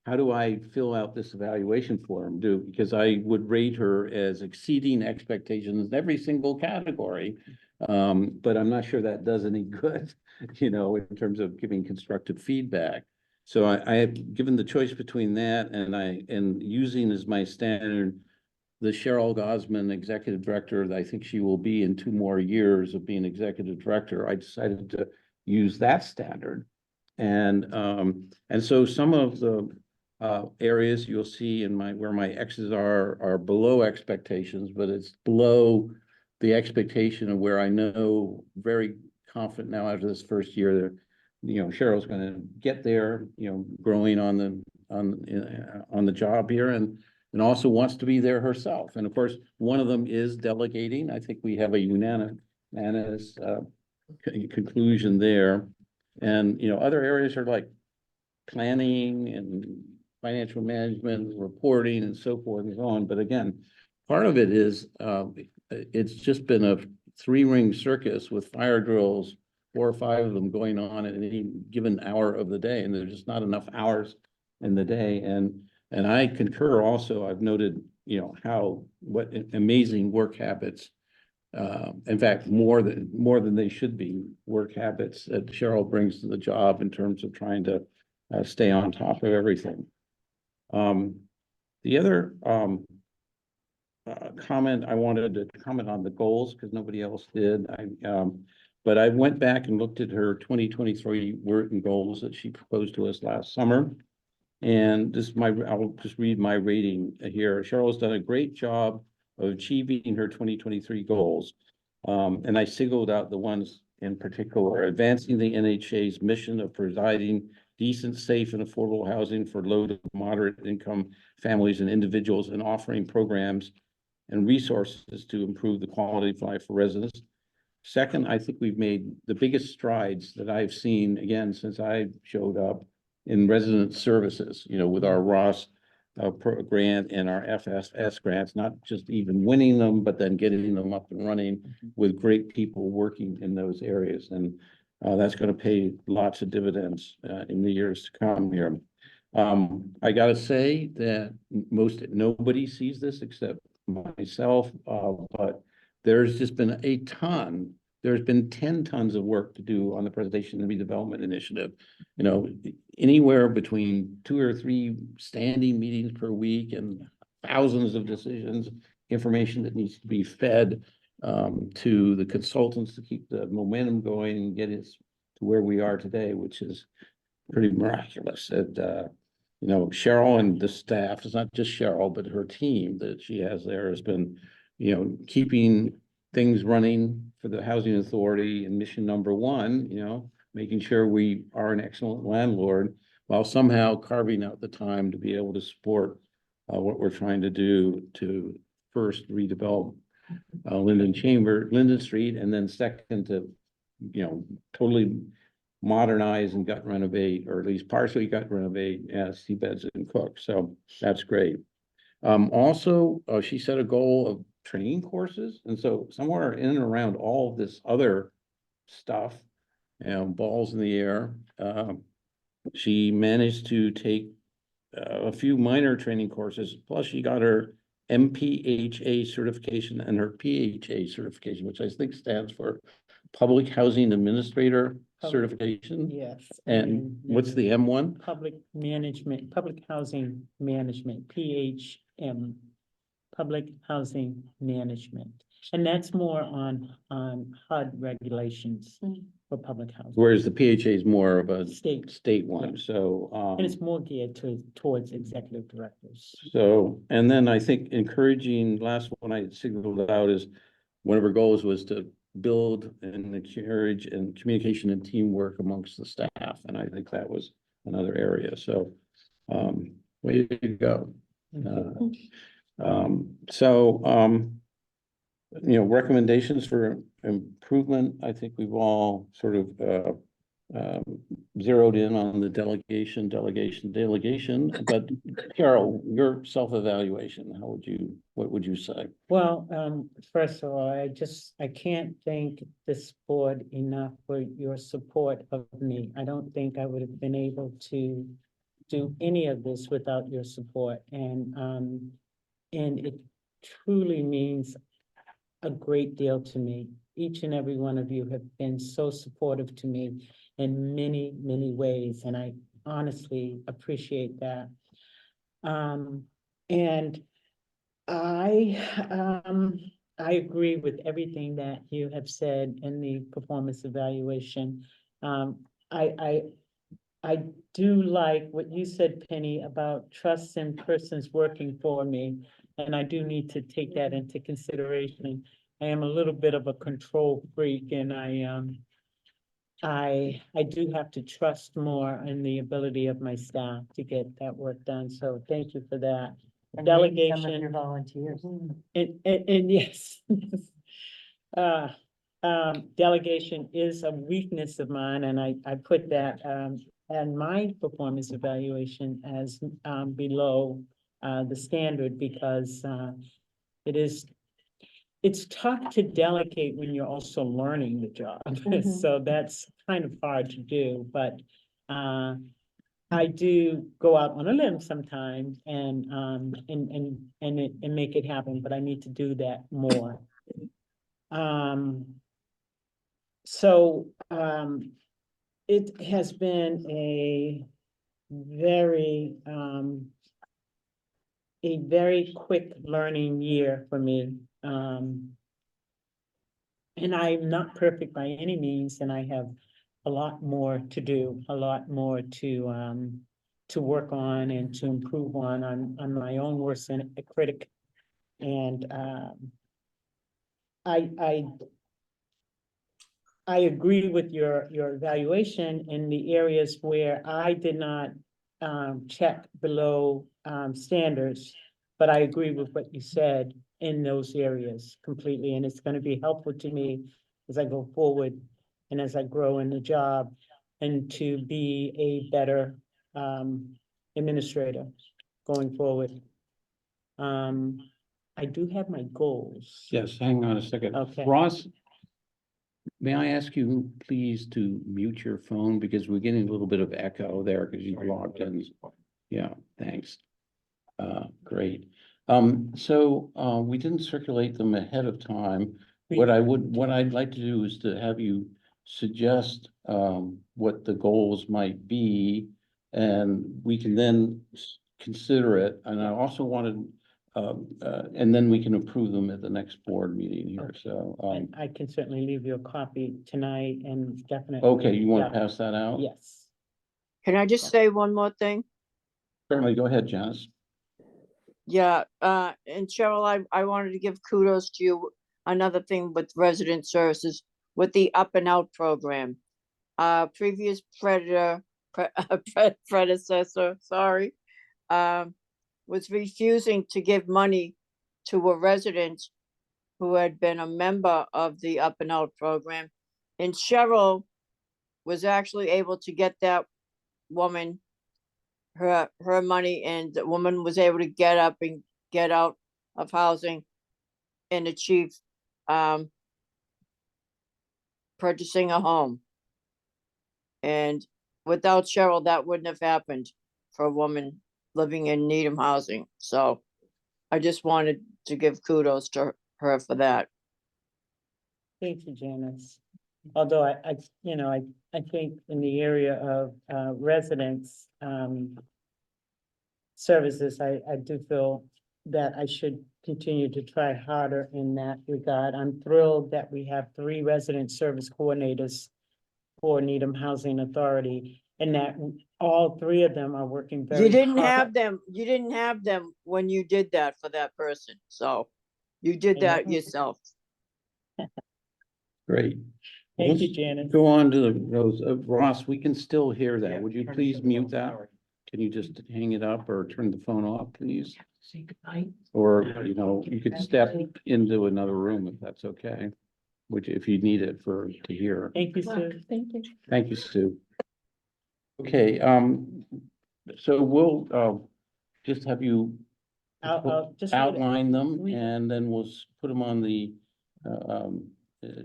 How do I fill out this evaluation form? Because I would rate her as exceeding expectations in every single category. But I'm not sure that does any good, in terms of giving constructive feedback. So I have given the choice between that and using as my standard the Cheryl Gosman executive director that I think she will be in 2 more years of being executive director. I decided to use that standard. And so some of the areas you'll see in where my X's are below expectations, but it's below the expectation of where I know very confident now after this first year that Cheryl's going to get there, growing on the job here, and also wants to be there herself. And of course, one of them is delegating. I think we have a unanimous conclusion there. And other areas are like planning and financial management, reporting, and so forth and so on. But again, part of it is it's just been a 3-ring circus with fire drills, 4 or 5 of them going on at any given hour of the day, and there's just not enough hours in the day. And I concur also. I've noted, what amazing work habits, in fact, more than they should be, work habits that Cheryl brings to the job in terms of trying to stay on top of everything. The other comment, I wanted to comment on the goals because nobody else did. But I went back and looked at her 2023 working goals that she proposed to us last summer. And I'll just read my rating here. Cheryl's done a great job of achieving her 2023 goals. And I singled out the ones in particular, advancing the NHA's mission of providing decent, safe, and affordable housing for low to moderate income families and individuals, and offering programs and resources to improve the quality of life for residents. Second, I think we've made the biggest strides that I've seen, again, since I showed up in resident services, with our Ross grant and our FSS grants, not just even winning them, but then getting them up and running with great people working in those areas. And that's going to pay lots of dividends in the years to come here. I got to say that nobody sees this except myself, but there's just been there's been 10 tons of work to do on the Preservation and Redevelopment Initiative. Anywhere between 2 or 3 standing meetings per week and thousands of decisions, information that needs to be fed to the consultants to keep the momentum going and get us to where we are today, which is pretty miraculous. And, Cheryl and the staff, it's not just Cheryl, but her team that she has there has been, keeping things running for the Housing Authority and mission number 1, making sure we are an excellent landlord while somehow carving out the time to be able to support what we're trying to do to first redevelop Linden Street, and then second to, totally modernize and gut renovate, or at least partially gut renovate Seabeds and Cook. So that's great. Also, she set a goal of training courses. And so somewhere in and around all of this other stuff, balls in the air, she managed to take a few minor training courses, plus she got her MPHA certification and her PHA certification, which I think stands for Public Housing Administrator certification. Yes. And what's the M1? Public Housing Management, PHM, Public Housing Management. And that's more on HUD regulations for public housing. Whereas the PHA is more of a State one. Yeah. So, And it's more geared towards executive directors. so, and then I think encouraging, last one I signaled out is one of her goals was to build and encourage and communication and teamwork amongst the staff. And I think that was another area. So, way to go. Recommendations for improvement. I think we've all sort of zeroed in on the delegation. But Carol, your self-evaluation, what would you say? Well, first of all, I can't thank this board enough for your support of me. I don't think I would have been able to do any of this without your support. And it truly means a great deal to me. Each and every one of you have been so supportive to me in many, many ways, and I honestly appreciate that. And I agree with everything that you have said in the performance evaluation. I do like what you said, Penny, about trust in persons working for me. And I do need to take that into consideration. I am a little bit of a control freak, and I do have to trust more in the ability of my staff to get that work done. So thank you for that. And maybe some of Delegation. your volunteers. And yes. Delegation is a weakness of mine, and I put that and my performance evaluation as below the standard, because it's tough to delegate when you're also learning the job. So that's kind of hard to do, but I do go out on a limb sometimes and make it happen, but I need to do that more. It has been a very quick learning year for me. And I'm not perfect by any means, and I have a lot more to do, a lot more to work on and to improve on. I'm my own worst critic. And I agree with your evaluation in the areas where I did not check below standards. But I agree with what you said in those areas completely, and it's gonna be helpful to me as I go forward and as I grow in the job and to be a better administrator going forward. I do have my goals. Yes, hang on a second. Okay. Ross, may I ask you please to mute your phone because we're getting a little bit of echo there because you logged in. Yeah, thanks. Great. So we didn't circulate them ahead of time. What I'd like to do is to have you suggest what the goals might be, and we can then consider it. And I also wanted, and then we can approve them at the next board meeting here. So, And I can certainly leave you a copy tonight and definitely. okay, you want to Yeah. pass that out? Yes. Can I just say one more thing? Certainly, go ahead, Janice. Yeah, and Cheryl, I wanted to give kudos to you. Another thing with resident services, with the up and out program. Previous predecessor, sorry, was refusing to give money to a resident who had been a member of the up and out program. And Cheryl was actually able to get that woman her money, and the woman was able to get up and get out of housing and achieve purchasing a home. And without Cheryl, that wouldn't have happened for a woman living in Needham housing. So I just wanted to give kudos to her for that. Thank you, Janice. Although I think in the area of residents services, I do feel that I should continue to try harder in that regard. I'm thrilled that we have 3 resident service coordinators for Needham Housing Authority, and that all 3 of them are working very You didn't hard. have them when you did that for that person. So you did that yourself. Great. Thank you, Let's Janice. Go on to those, Ross, we can still hear that. Yeah, Would you turn please it mute off, that? sorry. Can you just hang it up or turn the phone off, please? Say goodnight. Or, you could step into another room if that's okay. Which, if you need it to hear. Thank you, Sue. Thank you. Thank you, Sue. Okay, so we'll, just have you I'll just read it. outline them Read it. and then we'll put them on the,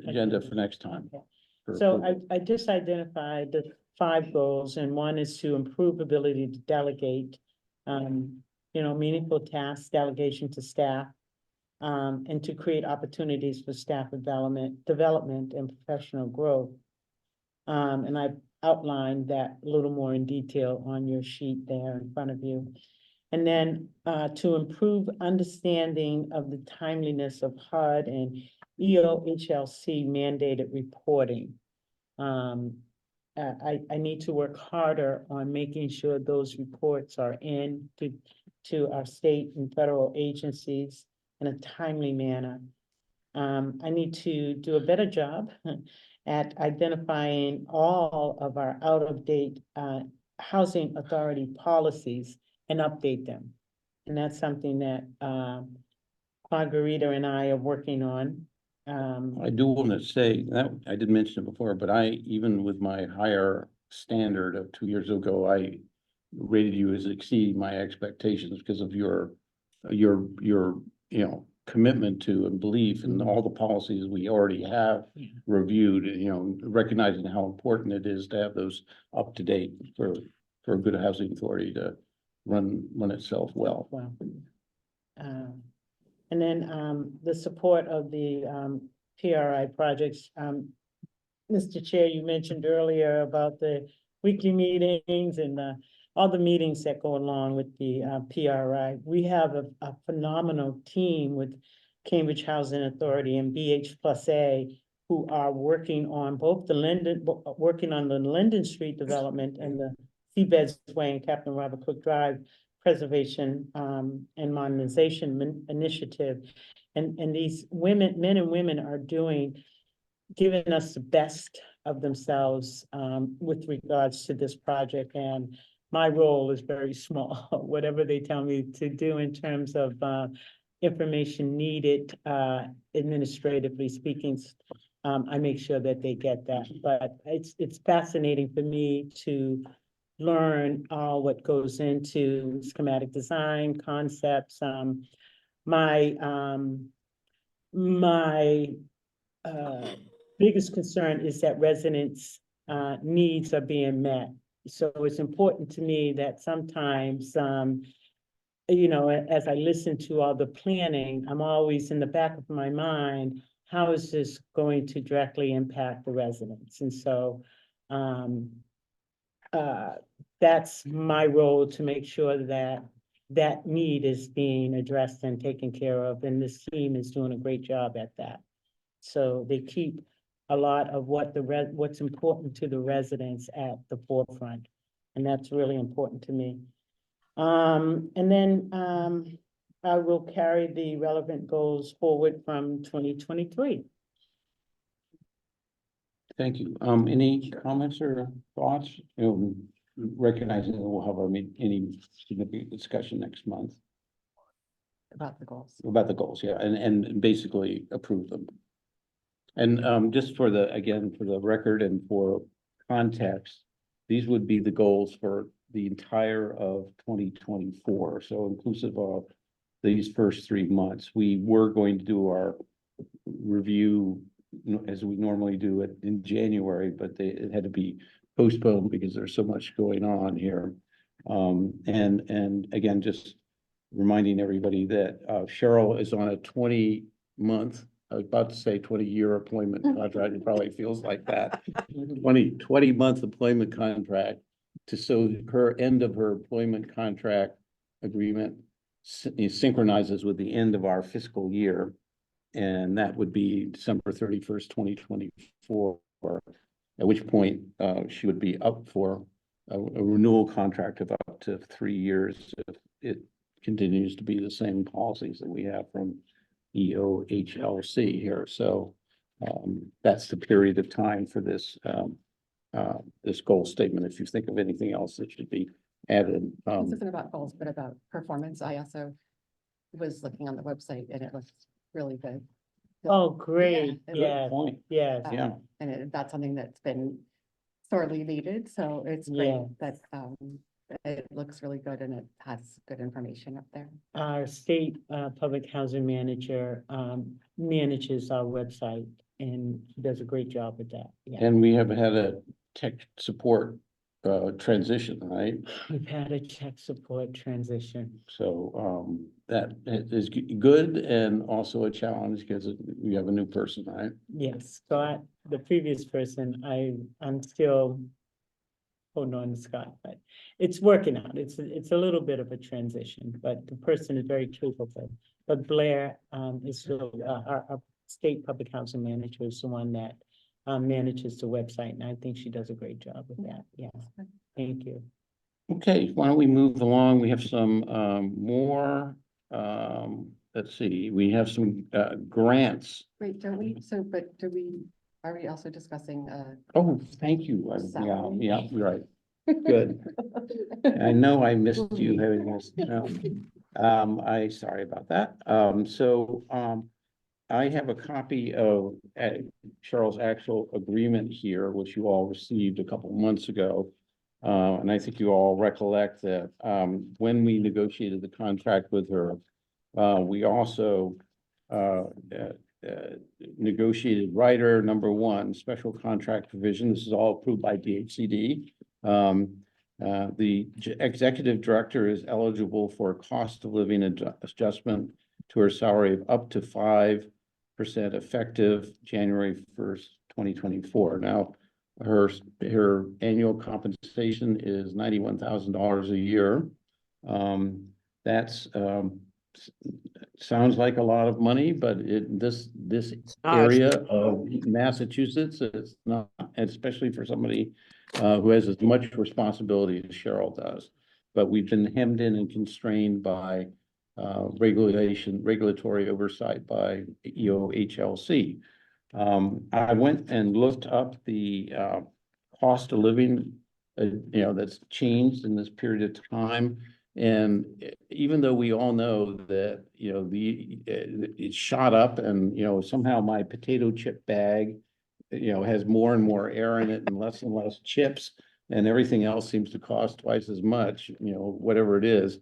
agenda for next time. Okay. for So approval. I just identified the 5 goals, and one is to improve ability to delegate, meaningful tasks, delegation to staff, and to create opportunities for staff development and professional growth. And I've outlined that a little more in detail on your sheet there in front of you. And then to improve understanding of the timeliness of HUD and EOHLC mandated reporting. I need to work harder on making sure those reports are in to our state and federal agencies in a timely manner. I need to do a better job at identifying all of our out-of-date housing authority policies and update them. And that's something that Margarita and I are working on. I do want to say that, I did mention it before, but even with my higher standard of 2 years ago, I rated you as exceeding my expectations because of your commitment to and belief in all the policies we already have reviewed, recognizing how important it is to have those up to date for a good housing authority to run itself well. Wow. And then the support of the PRI projects. Mr. Chair, you mentioned earlier about the weekly meetings and all the meetings that go along with the PRI. We have a phenomenal team with Cambridge Housing Authority and BH+A who are working on both the Linden Street development and the Seabeds Way and Captain Robert Cook Drive preservation and modernization initiative. And these men and women are doing giving us the best of themselves with regards to this project. And my role is very small, whatever they tell me to do in terms of information needed administratively speaking. I make sure that they get that, but it's fascinating for me to learn what goes into schematic design concepts. My biggest concern is that residents' needs are being met. So it's important to me that sometimes, you know, as I listen to all the planning, I'm always in the back of my mind, how is this going to directly impact the residents? And so that's my role, to make sure that that need is being addressed and taken care of, and this team is doing a great job at that. So they keep a lot of what's important to the residents at the forefront, and that's really important to me. And then I will carry the relevant goals forward from 2023. Thank you. Any comments or thoughts? You know, recognizing that we'll have any significant discussion next month About the goals. about the goals, yeah, and basically approve them. And just for again, for the record and for context, these would be the goals for the entire of 2024, so inclusive of these first 3 months. We were going to do our review as we normally do it in January, but it had to be postponed because there's so much going on here. And again, just reminding everybody that Cheryl is on a 20-month, I was about to say 20-year employment contract. It probably feels like that. 20-month employment contract so her end of her employment contract agreement synchronizes with the end of our fiscal year. And that would be December 31st, 2024, at which point she would be up for a renewal contract of up to 3 years if it continues to be the same policies that we have from HLC here. So that's the period of time for this this goal statement. If you think of anything else that should be added. This isn't about goals, but about performance. I also was looking on the website and it looks really good. Oh, great. Yeah, it Yeah, Point. yeah. Yeah. And that's something that's been sorely needed, so it's great Yeah. that it looks really good and it has good information up there. Our state public housing manager manages our website and does a great job with that. Yeah, And we have had a tech support transition, right? we've had a tech support transition. So that is good and also a challenge because we have a new person, right? Yes, Scott, the previous person, I'm still holding on to Scott, but it's working out. It's a little bit of a transition, but the person is very capable. But Blair is still our state public housing manager is the one that manages the website, and I think she does a great job with that. Yeah, thank you. Okay, why don't we move along? We have some more, let's see, we have some grants. Wait, are we also discussing Oh, thank you. Yeah, salary? yeah, you're right. Good. I know I missed you having this. Sorry about that. I have a copy of Cheryl's actual agreement here, which you all received a couple months ago. And I think you all recollect that when we negotiated the contract with her, we also negotiated rider number 1, special contract provision. This is all approved by DHCD. The executive director is eligible for a cost of living adjustment to her salary of up to 5% effective January 1st, 2024. Now, her annual compensation is $91,000 a year. That's sounds like a lot of money, but this area of Massachusetts, it's not, especially for somebody who has as much responsibility as Cheryl does. But we've been hemmed in and constrained by regulatory oversight by HLC. I went and looked up the cost of living, that's changed in this period of time. And even though we all know that, it shot up and, somehow my potato chip bag, has more and more air in it and less chips, and everything else seems to cost twice as much, whatever it is.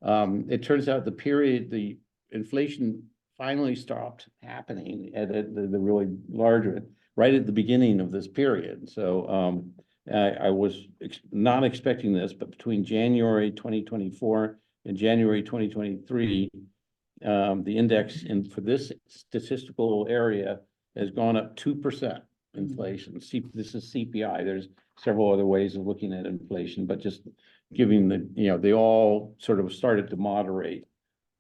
It turns out the inflation finally stopped happening at the really large one, right at the beginning of this period. So I was not expecting this, but between January 2024 and January 2023, the index for this statistical area has gone up 2% inflation. This is CPI. There's several other ways of looking at inflation, but just giving they all sort of started to moderate.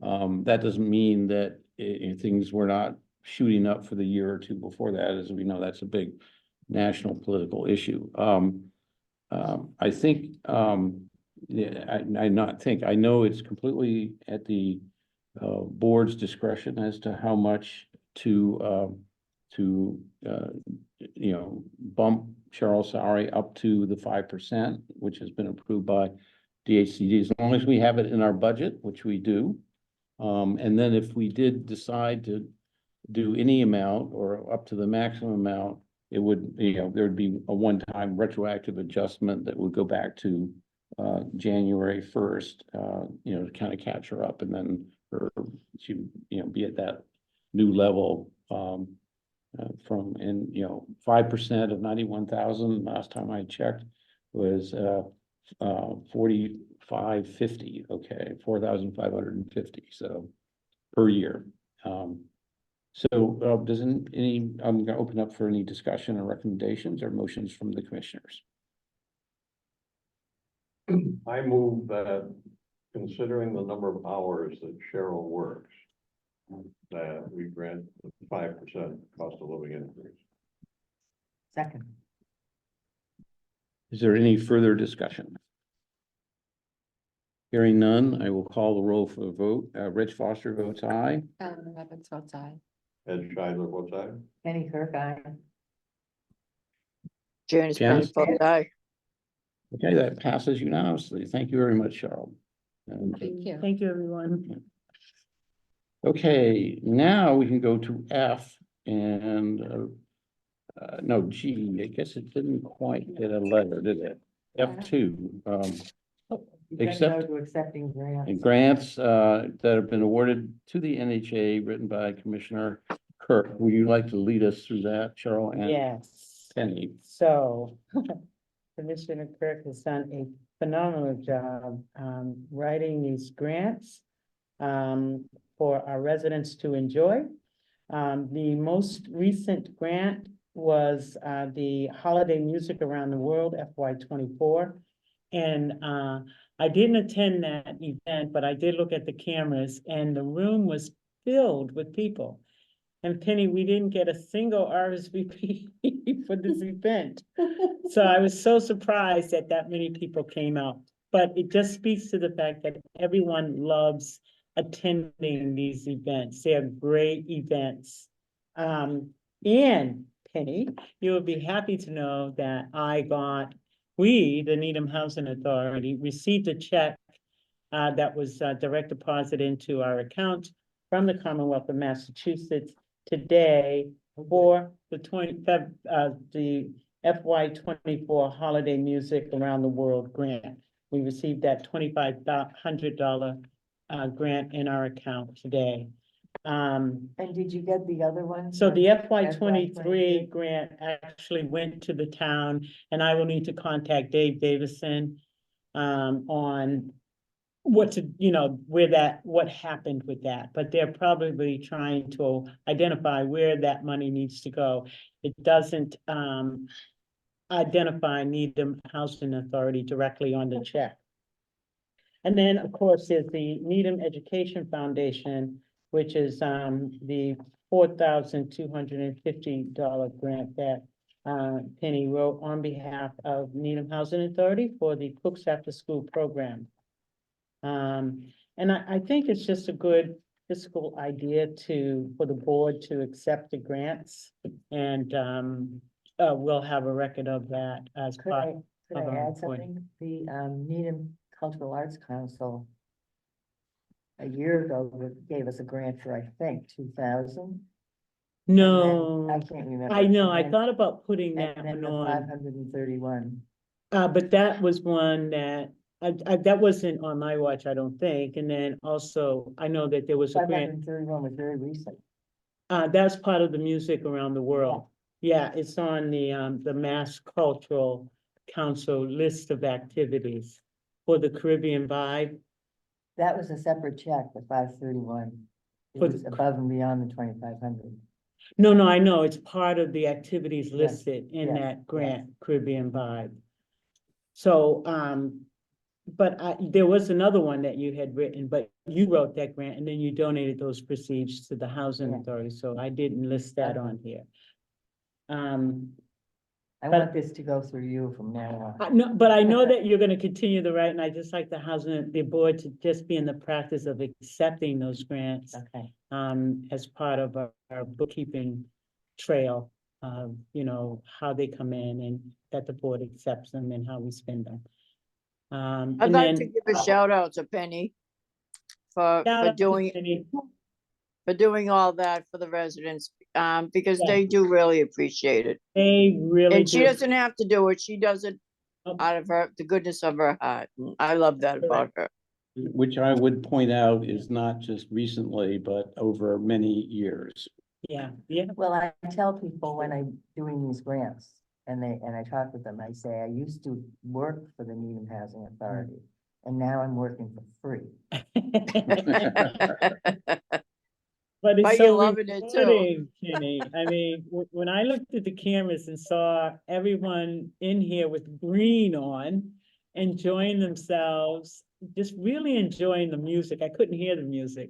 That doesn't mean that things were not shooting up for the year or two before that. As we know, that's a big national political issue. I think, I know it's completely at the board's discretion as to how much to bump Cheryl's salary up to the 5%, which has been approved by DHCD, as long as we have it in our budget, which we do. And then if we did decide to do any amount or up to the maximum amount, it would, there would be a one-time retroactive adjustment that would go back to January 1st, to kind of catch her up, and then she, be at that new level from, and 5% of 91,000 last time I checked was 4550. Okay, 4,550. So per year. Does any, I'm going to open up for any discussion or recommendations or motions from the commissioners. I move that, considering the number of hours that Cheryl works, that we grant the 5% cost of living increase. Second. Is there any further discussion? Hearing none, I will call the roll for a vote. Rich Foster votes aye. Robbins votes aye. Ed Scheidler votes aye. Any Kirk, aye. Janice Janice? Penney, aye. Okay, that passes unanimously. Thank you very much, Cheryl. And, Thank you. Thank you, everyone. okay, now we can go to F and no, G. I guess it didn't quite get a letter, did it? F2. Except To accepting grants. grants that have been awarded to the NHA, written by Commissioner Kirk. Would you like to lead us through that, Cheryl? And Yes. Penny. So Commissioner Kirk has done a phenomenal job writing these grants for our residents to enjoy. The most recent grant was the Holiday Music Around the World FY24. And I didn't attend that event, but I did look at the cameras and the room was filled with people. And Penny, we didn't get a single RSVP for this event. So I was so surprised that many people came out. But it just speaks to the fact that everyone loves attending these events. They are great events. And Penny, you will be happy to know that we, the Needham Housing Authority, received a check that was direct deposit into our account from the Commonwealth of Massachusetts today for the FY24 Holiday Music Around the World grant. We received that $2,500 grant in our account today. And did you get the other one? So the FY23 FY23 grant actually went to the town, and I will need to contact Dave Davison on what happened with that, but they're probably trying to identify where that money needs to go. It doesn't identify Needham Housing Authority directly on the check. And then, of course, there's the Needham Education Foundation, which is the $4,250 grant that Penny wrote on behalf of Needham Housing Authority for the Cooks After School program. And I think it's just a good fiscal idea for the board to accept the grants. And, we'll have a record of that as Could part. I, could I of our add reporting. something? The Needham Cultural Arts Council a year ago gave us a grant for, I think, 2,000. No, I can't remember. I know, I And thought about putting then- that And then one the on, 531. but that was one that, that wasn't on my watch, I don't think. And then also, I know that there was a grant, 531 was very recent. that's part of the Music Around the World. Yeah, it's on the Mass Cultural Council list of activities for the Caribbean Vibe. That was a separate check, the 531. It For the was above and beyond the 2,500. No, I know, it's part of the activities Yes, listed in yes, that grant, Caribbean Vibe. So, but there was another one that you had written, but you wrote that grant and then you donated those proceeds to the Housing Yeah. Authority, so I didn't list that Okay. on here. I But- want this to go through you from now on. No, but I know that you're gonna continue to write, and I just like the board to just be in the practice of accepting those grants. Okay. As part of our bookkeeping trail, of, how they come in and that the board accepts them and how we spend them. I'd And like to then. give a shout out to Penny for, Shout for out to doing, Penny. for doing all that for the residents, because Yeah. they do really appreciate it. They really And she do. doesn't have to do it. She does it Oh. out of the goodness of her heart. And I love that about her. Which I would point out is not just recently, but over many years. Yeah. Well, I tell people when I'm doing these grants and I talk with them, I say, I used to work for the Needham Housing Authority and now I'm working for free. But it's But so you're loving it too. rewarding, Kenny. I mean, when I looked at the cameras and saw everyone in here with green on, enjoying themselves, just really enjoying the music. I couldn't hear the music,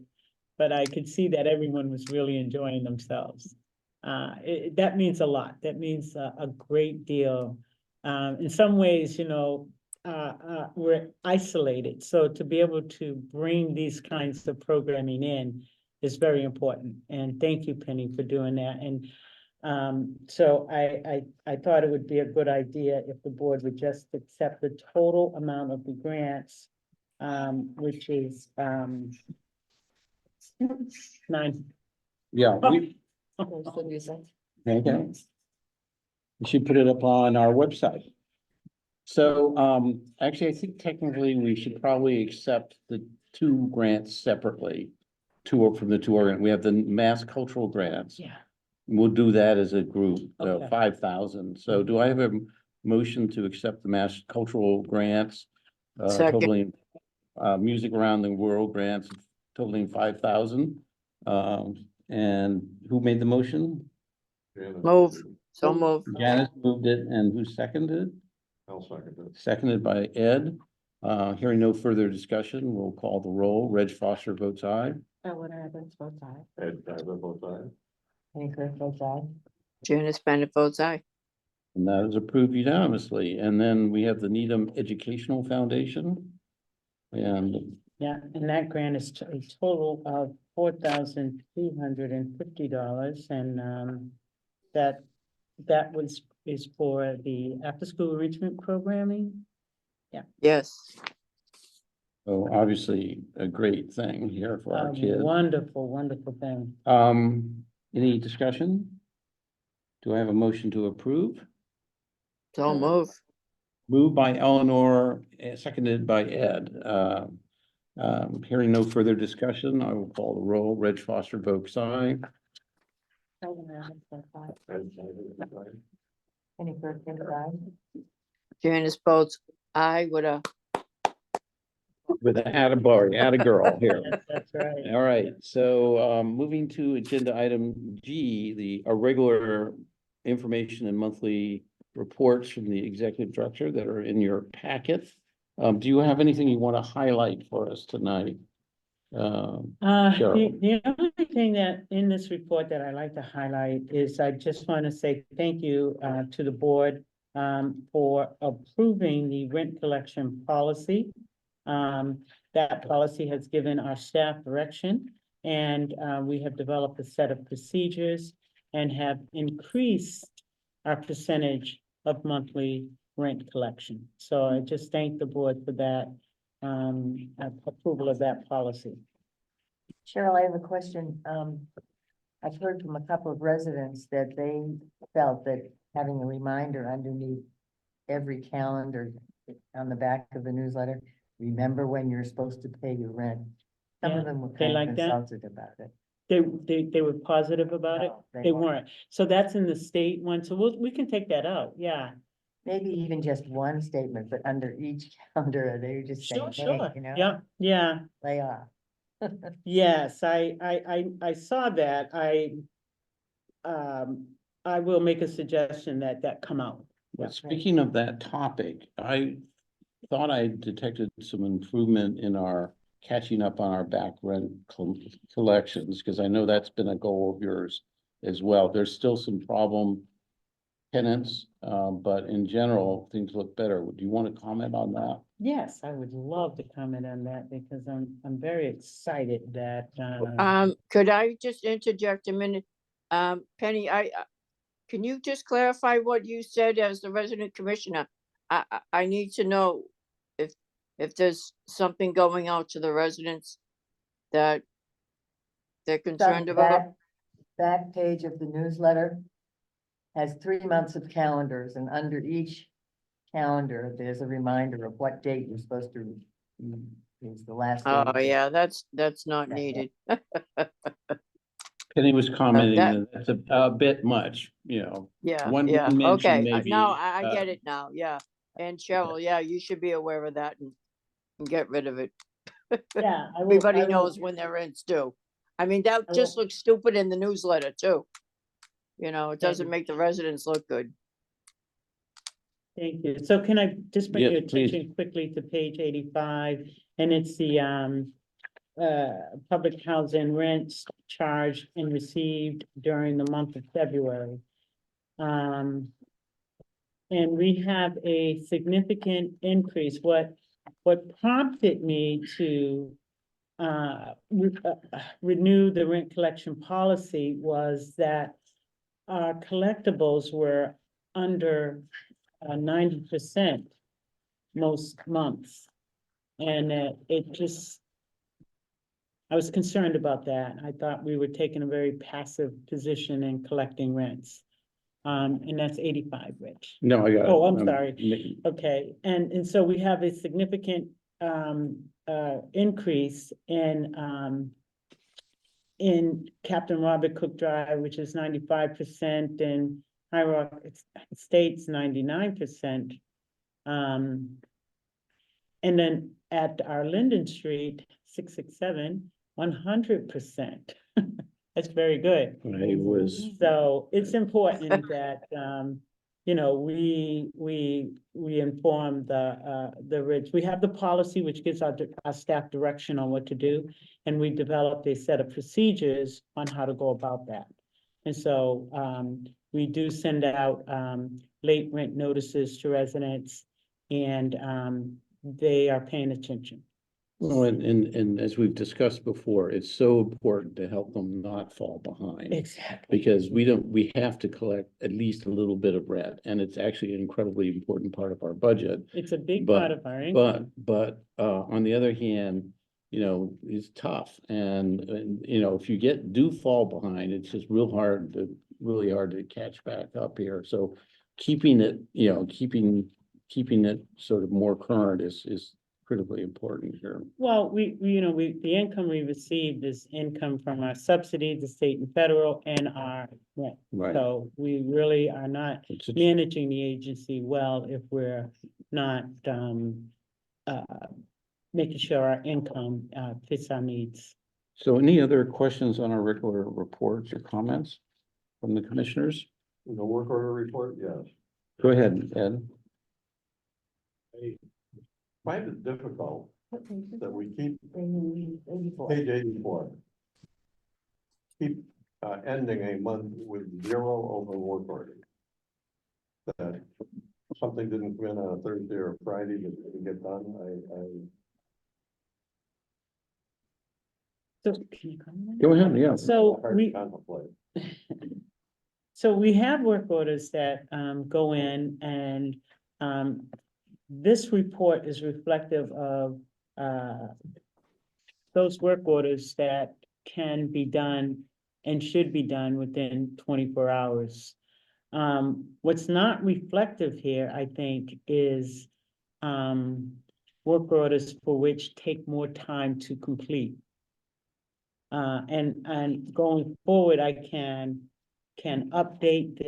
but I could see that everyone was really enjoying themselves. That means a lot. That means a great deal. In some ways, we're isolated. So to be able to bring these kinds of programming in is very important. And thank you, Penny, for doing that. And so I thought it would be a good idea if the board would just accept the total amount of the grants, which is 9. Yeah, we, There's the reason. okay. We should put it up on our website. So, actually, I think technically we should probably accept the 2 grants separately. From the 2 organ, we have the Mass Cultural Grants. Yeah. We'll do that as a group, Okay. 5,000. So do I have a motion to accept the Mass Cultural Grants? Second. Totaling, Music Around the World grants totaling 5,000. And who made the motion? Move. So move. Janice moved it, and who seconded? I'll second it. Seconded by Ed. Hearing no further discussion, we'll call the roll. Reg Foster votes aye. What are the both sides? Ed, I vote both sides. Any clerk votes aye? Janice Bennett votes aye. And that is approved unanimously. And then we have the Needham Educational Foundation. And Yeah, and that grant is a total of $4,250, and that is for the after-school enrichment programming. Yes. so obviously a great thing here for our A kids. wonderful, wonderful thing. Any discussion? Do I have a motion to approve? So move. Moved by Eleanor, seconded by Ed. Hearing no further discussion, I will call the roll. Reg Foster votes aye. Ed, I vote both sides. Any clerk votes aye? Janice votes aye with a, With a atta-girl here. That's right. All right, so moving to agenda item G, a regular information and monthly reports from the executive director that are in your packet. Do you have anything you want to highlight for us tonight? Cheryl. The only thing that in this report that I like to highlight is I just want to say thank you to the board for approving the rent collection policy. That policy has given our staff direction And we have developed a set of procedures and have increased our percentage of monthly rent collection. So I just thank the board for that approval of that policy. Cheryl, I have a question. I've heard from a couple of residents that they felt that having a reminder underneath every calendar on the back of the newsletter, remember when you're supposed to pay your rent. Some Yeah, of them were they kind of like that? insulted about it. They were positive about it? No, They weren't. So that's in the state one, so we can take that out, yeah. Maybe even just one statement, but under each calendar, they were just saying, Sure, hey, sure, you know, yeah, yeah. lay off. Yes, I saw that. I will make a suggestion that come out. But speaking of that topic, I thought I detected some improvement in our catching up on our back rent collections, because I know that's been a goal of yours as well. There's still some problem tenants, but in general, things look better. Do you want to comment on that? Yes, I would love to comment on that because I'm very excited that, Could I just interject a minute? Penny, can you just clarify what you said as the resident commissioner? I need to know if there's something going out to the residents that they're concerned about. Back page of the newsletter has 3 months of calendars, and under each calendar, there's a reminder of what date you're supposed to, is the last day. Oh, yeah, that's not Yeah. needed. Penny was commenting that- that that's a bit much, Yeah, One yeah, mention okay, maybe, now I get uh, it now, yeah. And Cheryl, yeah, you should be aware of that and get rid of it. yeah. Everybody knows when their rent's due. I mean, that I just will- looks stupid in the newsletter too. You know, it Thank doesn't you. make the residents look good. Thank you. So can I just bring Yes, your please. attention quickly to page 85, and it's the public housing rents charged and received during the month of February. And we have a significant increase. What prompted me to renew the rent collection policy was that our collectibles were under 90% most months. And I was concerned about that. I thought we were taking a very passive position in collecting rents. And that's 85, Rich. no, I got it. Oh, I'm sorry. ma- Okay, and so we have a significant increase in Captain Robert Cook Drive, which is 95%, and High Rock Estates 99%. And then at our Linden Street, 667, 100%. That's very good. I was, So it's important that, we inform the Ridge. We have the policy which gives our staff direction on what to do. And we developed a set of procedures on how to go about that. And so, we do send out, late rent notices to residents, and, they are paying attention. well, and as we've discussed before, it's so important to help them not fall behind. Exactly. Because we have to collect at least a little bit of rent, and it's actually an incredibly important part of our budget. It's a big But- part of our income. But on the other hand, it's tough, and if you do fall behind, it's just really hard to catch back up here. So keeping it, keeping it sort of more current is critically important here. Well, the income we received is income from our subsidy, the state and federal, and our rent. Right. So we really are not It's a- managing the agency well if we're not, making sure our income, fits our needs. So any other questions on our regular reports or comments from the commissioners? The work order report, yes. Go ahead, Ed. I find it difficult What page is that we keep, 84. page 84. Keep ending a month with 0 open work orders. That something didn't come in on a Thursday or Friday that didn't get done, So, can you comment? Go ahead, yeah. So Hard to we, contemplate. so we have work orders that go in and this report is reflective of those work orders that can be done and should be done within 24 hours. What's not reflective here, I think, is work orders for which take more time to complete. And going forward, I can update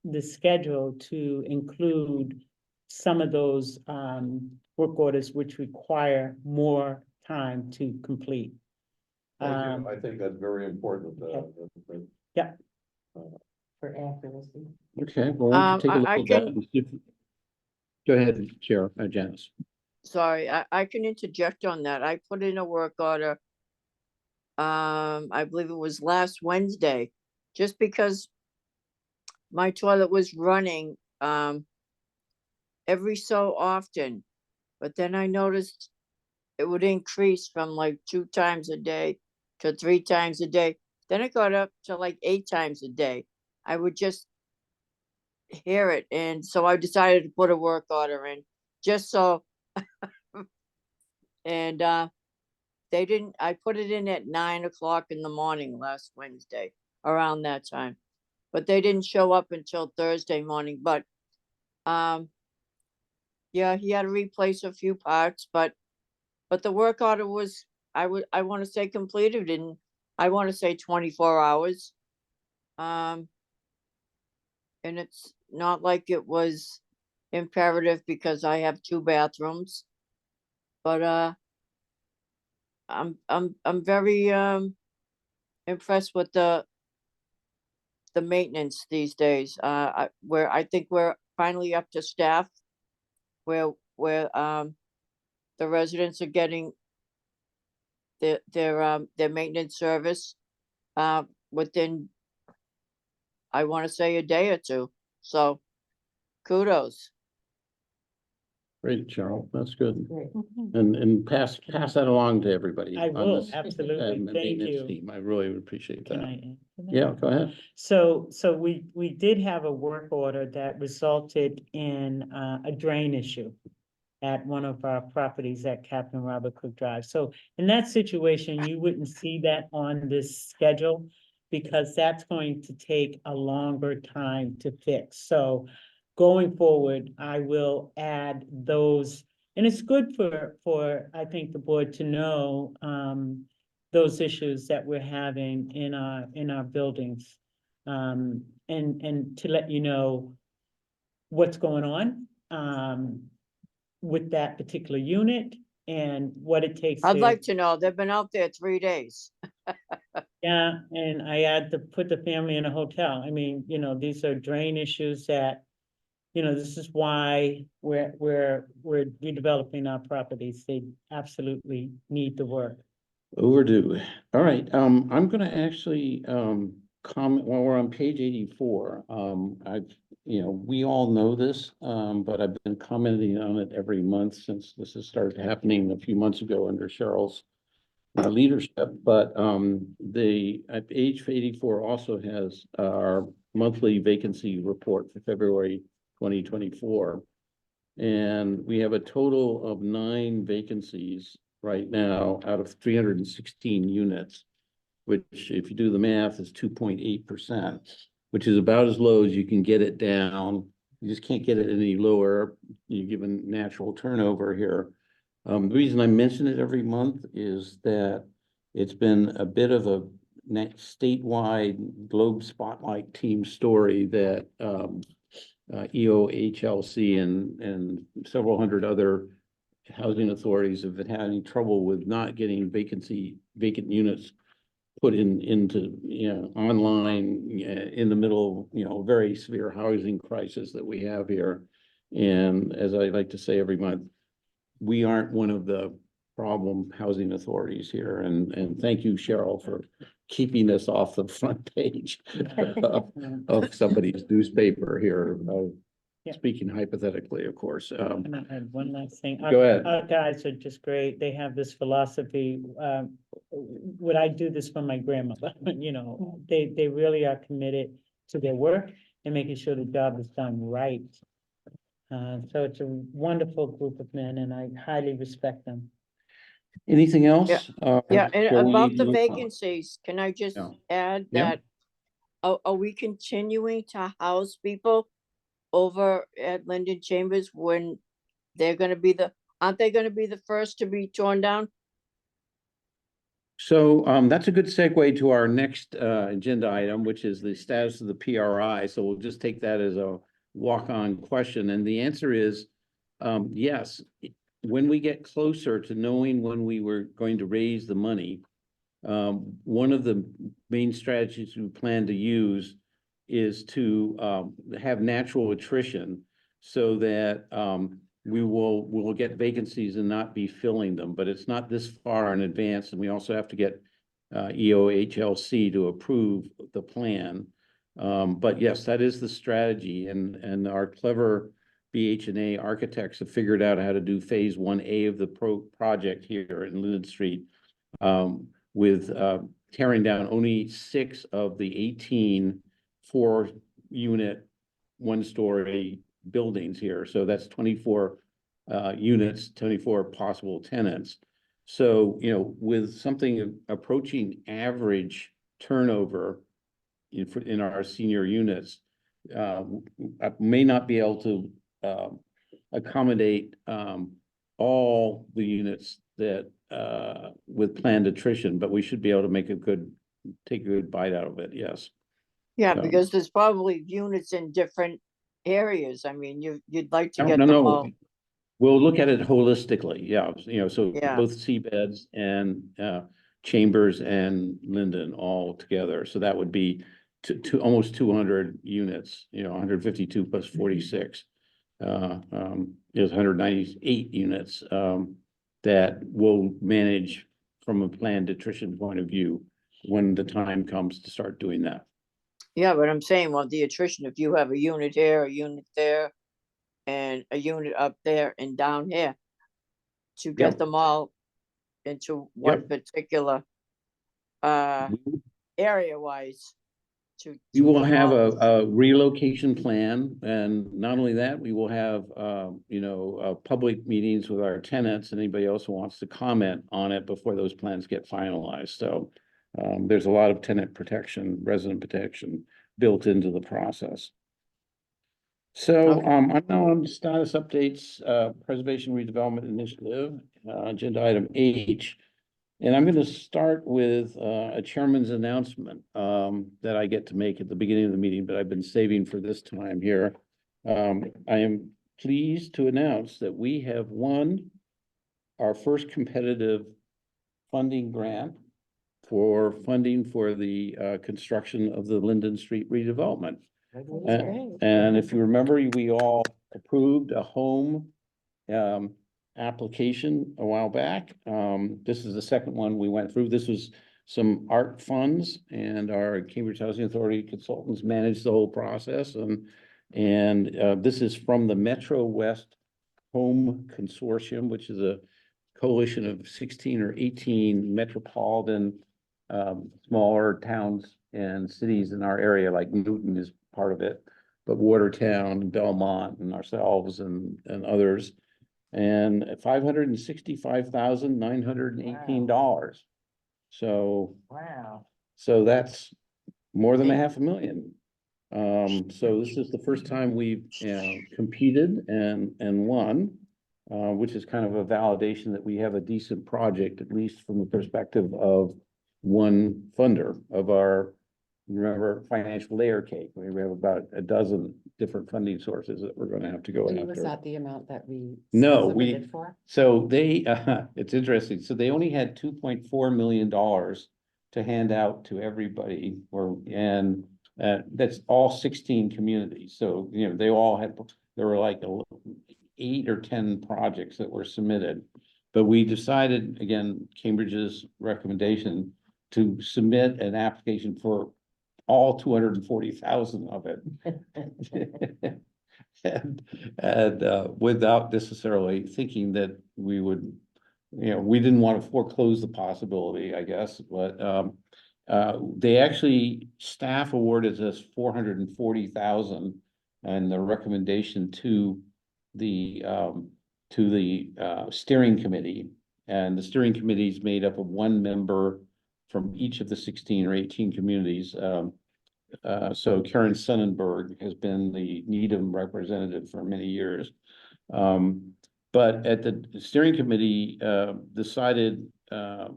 this schedule to include some of those work orders which require more time to complete. Thank you. I think that's very important. Yeah. For accuracy. Okay, well, why don't you take a look I at that can- and see if- Go ahead, Chair, Janice. Sorry, I can interject on that. I put in a work order. I believe it was last Wednesday, just because my toilet was running, every so often. But then I noticed it would increase from like 2 times a day to 3 times a day. Then it got up to like 8 times a day. I would just hear it. And so I decided to put a work order in just so. And they didn't, I put it in at 9 o'clock in the morning last Wednesday, around that time. But they didn't show up until Thursday morning. But yeah, he had to replace a few parts, but the work order was, I want to say completed in, I want to say 24 hours. And it's not like it was imperative because I have 2 bathrooms. But I'm very impressed with the maintenance these days. Where I think we're finally up to staff, where the residents are getting their maintenance service within, I want to say, a day or 2. So kudos. Great, Cheryl, that's good. Great. And pass that along to everybody. I on will, this, absolutely. Thank maintenance you. team. I really would appreciate Can that. I answer that? Yeah, go ahead. So we did have a work order that resulted in a drain issue at one of our properties at Captain Robert Cook Drive. So in that situation, you wouldn't see that on this schedule because that's going to take a longer time to fix. So going forward, I will add those, and it's good for I think the board to know those issues that we're having in our buildings. And to let you know what's going on with that particular unit and what it takes. I'd like to know, they've been out there 3 days. Yeah, and I had to put the family in a hotel. I mean, these are drain issues that, this is why we're redeveloping our properties. They absolutely need the work. Overdue. All right, I'm gonna actually comment while we're on page 84. We all know this, but I've been commenting on it every month since this has started happening a few months ago under Cheryl's leadership. But the page 84 also has our monthly vacancy report for February 2024. And we have a total of 9 vacancies right now out of 316 units, which if you do the math is 2.8%, which is about as low as you can get it down. You just can't get it any lower, given natural turnover here. The reason I mention it every month is that it's been a bit of a statewide globe spotlight team story that EOHLC and several hundred other housing authorities have been having trouble with not getting vacant units put into online in the middle of very severe housing crisis that we have here. And as I like to say every month, we aren't one of the problem housing authorities here. And thank you, Cheryl, for keeping us off the front page of somebody's newspaper here. Yeah. Speaking hypothetically, of course. And I had one last thing. Go ahead. Our guys are just great. They have this philosophy. would I do this for my grandmother? You know, they really are committed to their work and making sure the job is done right. So it's a wonderful group of men and I highly respect them. Anything else? Yeah, and shall about we the move on? vacancies, can I just Yeah. add Yeah. that? Are we continuing to house people over at Linden Chambers when they're gonna be aren't they gonna be the first to be torn down? So that's a good segue to our next agenda item, which is the status of the PRI. So we'll just take that as a walk-on question. And the answer is yes. When we get closer to knowing when we were going to raise the money, one of the main strategies we plan to use is to have natural attrition so that we'll get vacancies and not be filling them, but it's not this far in advance, and we also have to get HLC to approve the plan. But yes, that is the strategy, and our clever BH&A architects have figured out how to do phase 1A of the project here in Linden Street, with tearing down only 6 of the 18 4-unit, 1-story buildings here. So that's 24 units, 24 possible tenants. So, you know, with something approaching average turnover in our senior units, I may not be able to accommodate all the units that with planned attrition, but we should be able to take a good bite out of it, yes. Yeah, So- because there's probably units in different areas. I mean, you'd like to No, get no, them no. all. We'll look at it holistically, yeah, you know, so Yeah. both seabeds and Chambers and Linden all together. So that would be to almost 200 units, you know, 152 plus 46 is 198 units that we'll manage from a planned attrition point of view when the time comes to start doing that. Yeah, but I'm saying, well, the attrition, if you have a unit here, a unit there, and a unit up there and down here, to get Yep. them all into one particular area wise. We will have a relocation plan, and not only that, we will have, you know, public meetings with our tenants, and anybody else who wants to comment on it before those plans get finalized. So there's a lot of tenant protection, resident protection built into the process. So I'm now on status updates, preservation redevelopment initiative, agenda item H. And I'm going to start with a chairman's announcement that I get to make at the beginning of the meeting, but I've been saving for this time here. I am pleased to announce that we have won our first competitive funding grant for funding for the construction of the Linden Street redevelopment. And if you remember, we all approved a home application a while back. This is the second one we went through. This was some art funds, and our Cambridge Housing Authority consultants managed the whole process. And this is from the Metro West Home Consortium, which is a coalition of 16 or 18 metropolitan smaller towns and cities in our area, like Newton is part of it, but Watertown, Belmont, and ourselves and others. And $565,918. So. Wow. So that's more than $500,000. So this is the first time we've competed and won, which is kind of a validation that we have a decent project, at least from the perspective of one funder of our, remember, financial layer cake. We have about a dozen different funding sources that we're going to have to go Was after. that the amount that we? No, submitted for? so they, it's interesting. So they only had $2.4 million to hand out to everybody, and that's all 16 communities. So, you know, they all had, there were like 8 or 10 projects that were submitted. But we decided, again, Cambridge's recommendation, to submit an application for all 240,000 of it. and without necessarily thinking that we would we didn't want to foreclose the possibility, I guess, but, they actually, staff awarded us 440,000 and the recommendation to the, steering committee. And the steering committee is made up of one member from each of the 16 or 18 communities. So Karen Sonnenberg has been the Needham representative for many years. But at the steering committee, decided, to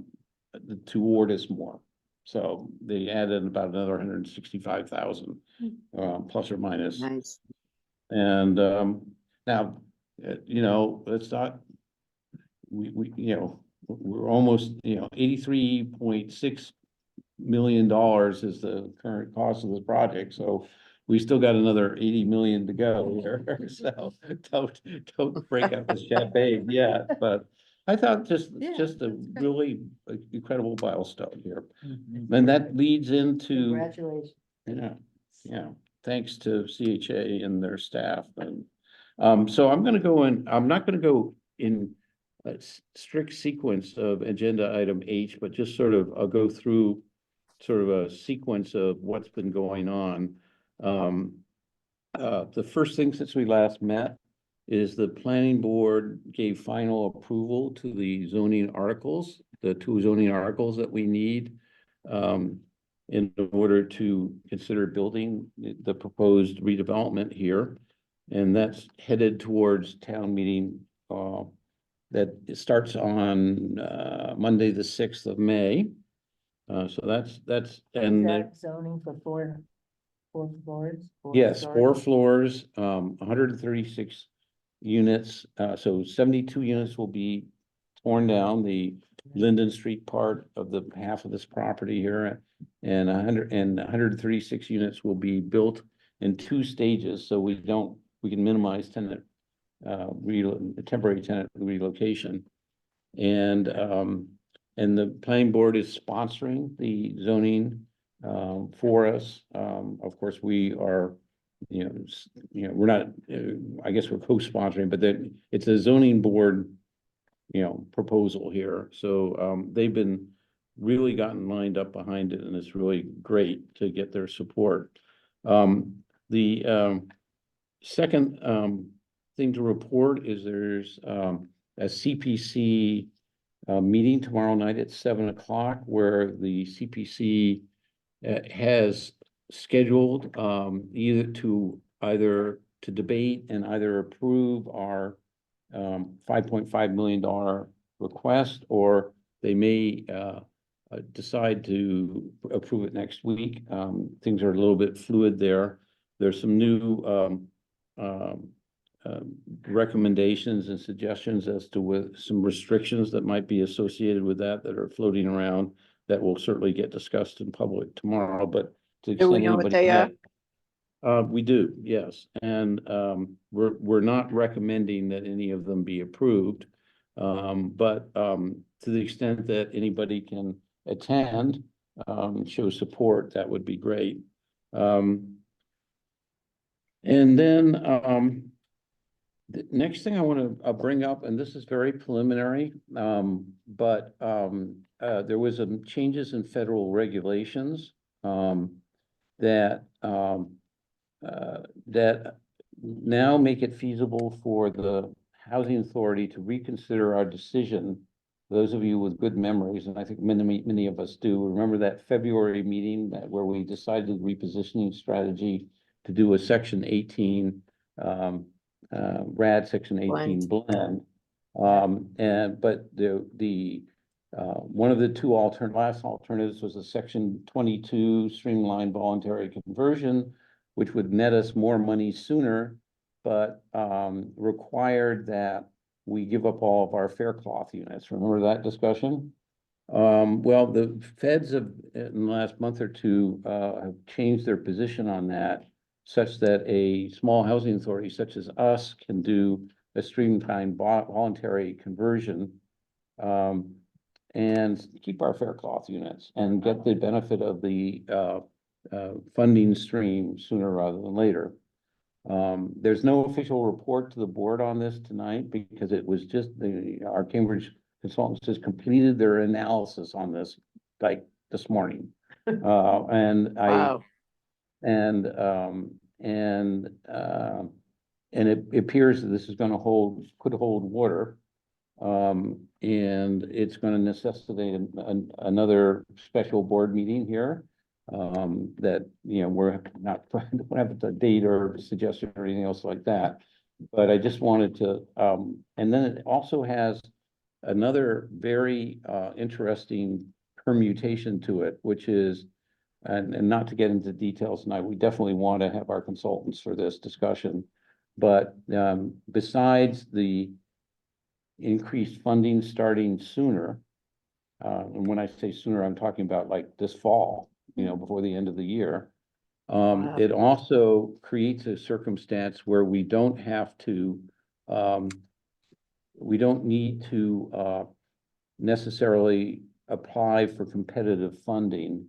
award us more. So they added about another 165,000, plus or minus. Nice. And, now, it's not, we're almost, $83.6 million is the current cost of the project, so we still got another 80 million to go here, so don't break out the champagne yet, but I thought just Yeah, a that's great. really incredible milestone here. Mhm. And that leads into, Congratulations. yeah, thanks to CHA and their staff. And so I'm not gonna go in a strict sequence of agenda item H, but just sort of, I'll go through sort of a sequence of what's been going on. The first thing since we last met is the planning board gave final approval to the zoning articles, the 2 zoning articles that we need in order to consider building the proposed redevelopment here. And that's headed towards town meeting that starts on Monday, the 6th of May. So that's, Is that zoning for four floors? yes, stories? 4 floors, 136 units. So 72 units will be torn down, the Linden Street part of the half of this property here. And 136 units will be built in 2 stages, so we can minimize temporary tenant relocation. And the planning board is sponsoring the zoning for us. Of course, we are, we're not, I guess we're co-sponsoring, but then it's a zoning board, proposal here. So they've been really gotten lined up behind it, and it's really great to get their support. The second thing to report is there's a CPC meeting tomorrow night at 7 o'clock, where the CPC has scheduled either to debate and either approve our $5.5 million request, or they may decide to approve it next week. Things are a little bit fluid there. There's some new recommendations and suggestions as to some restrictions that might be associated with that are floating around that will certainly get discussed in public tomorrow. But to Do we extent know what anybody they are? we do, yes, and we're not recommending that any of them be approved, but to the extent that anybody can attend, show support, that would be great. And then the next thing I want to bring up, and this is very preliminary, but there was some changes in federal regulations that now make it feasible for the housing authority to reconsider our decision. Those of you with good memories, and I think many of us do, remember that February meeting where we decided the repositioning strategy to do a Section 18 RAD Section 18 blend. But the one of the 2 last alternatives was a Section 22 streamlined voluntary conversion, which would net us more money sooner, but required that we give up all of our Faircloth units. Remember that discussion? Well, the feds have, in the last month or 2, have changed their position on that, such that a small housing authority such as us can do a streamlined voluntary conversion and keep our Faircloth units and get the benefit of the funding stream sooner rather than later. There's no official report to the board on this tonight because it was just our Cambridge consultants has completed their analysis on this, like this morning. And I, Wow, and, and it appears that this is gonna could hold water. And it's gonna necessitate another special board meeting here. That, you know, we're not, we don't have a date or suggestion or anything else like that. But I just wanted to, and then it also has another very interesting permutation to it, which is, and not to get into details tonight, we definitely want to have our consultants for this discussion. But besides the increased funding starting sooner, and when I say sooner, I'm talking about like this fall, you know, before the end of the year. Wow. It also creates a circumstance where we don't have to, we don't need to necessarily apply for competitive funding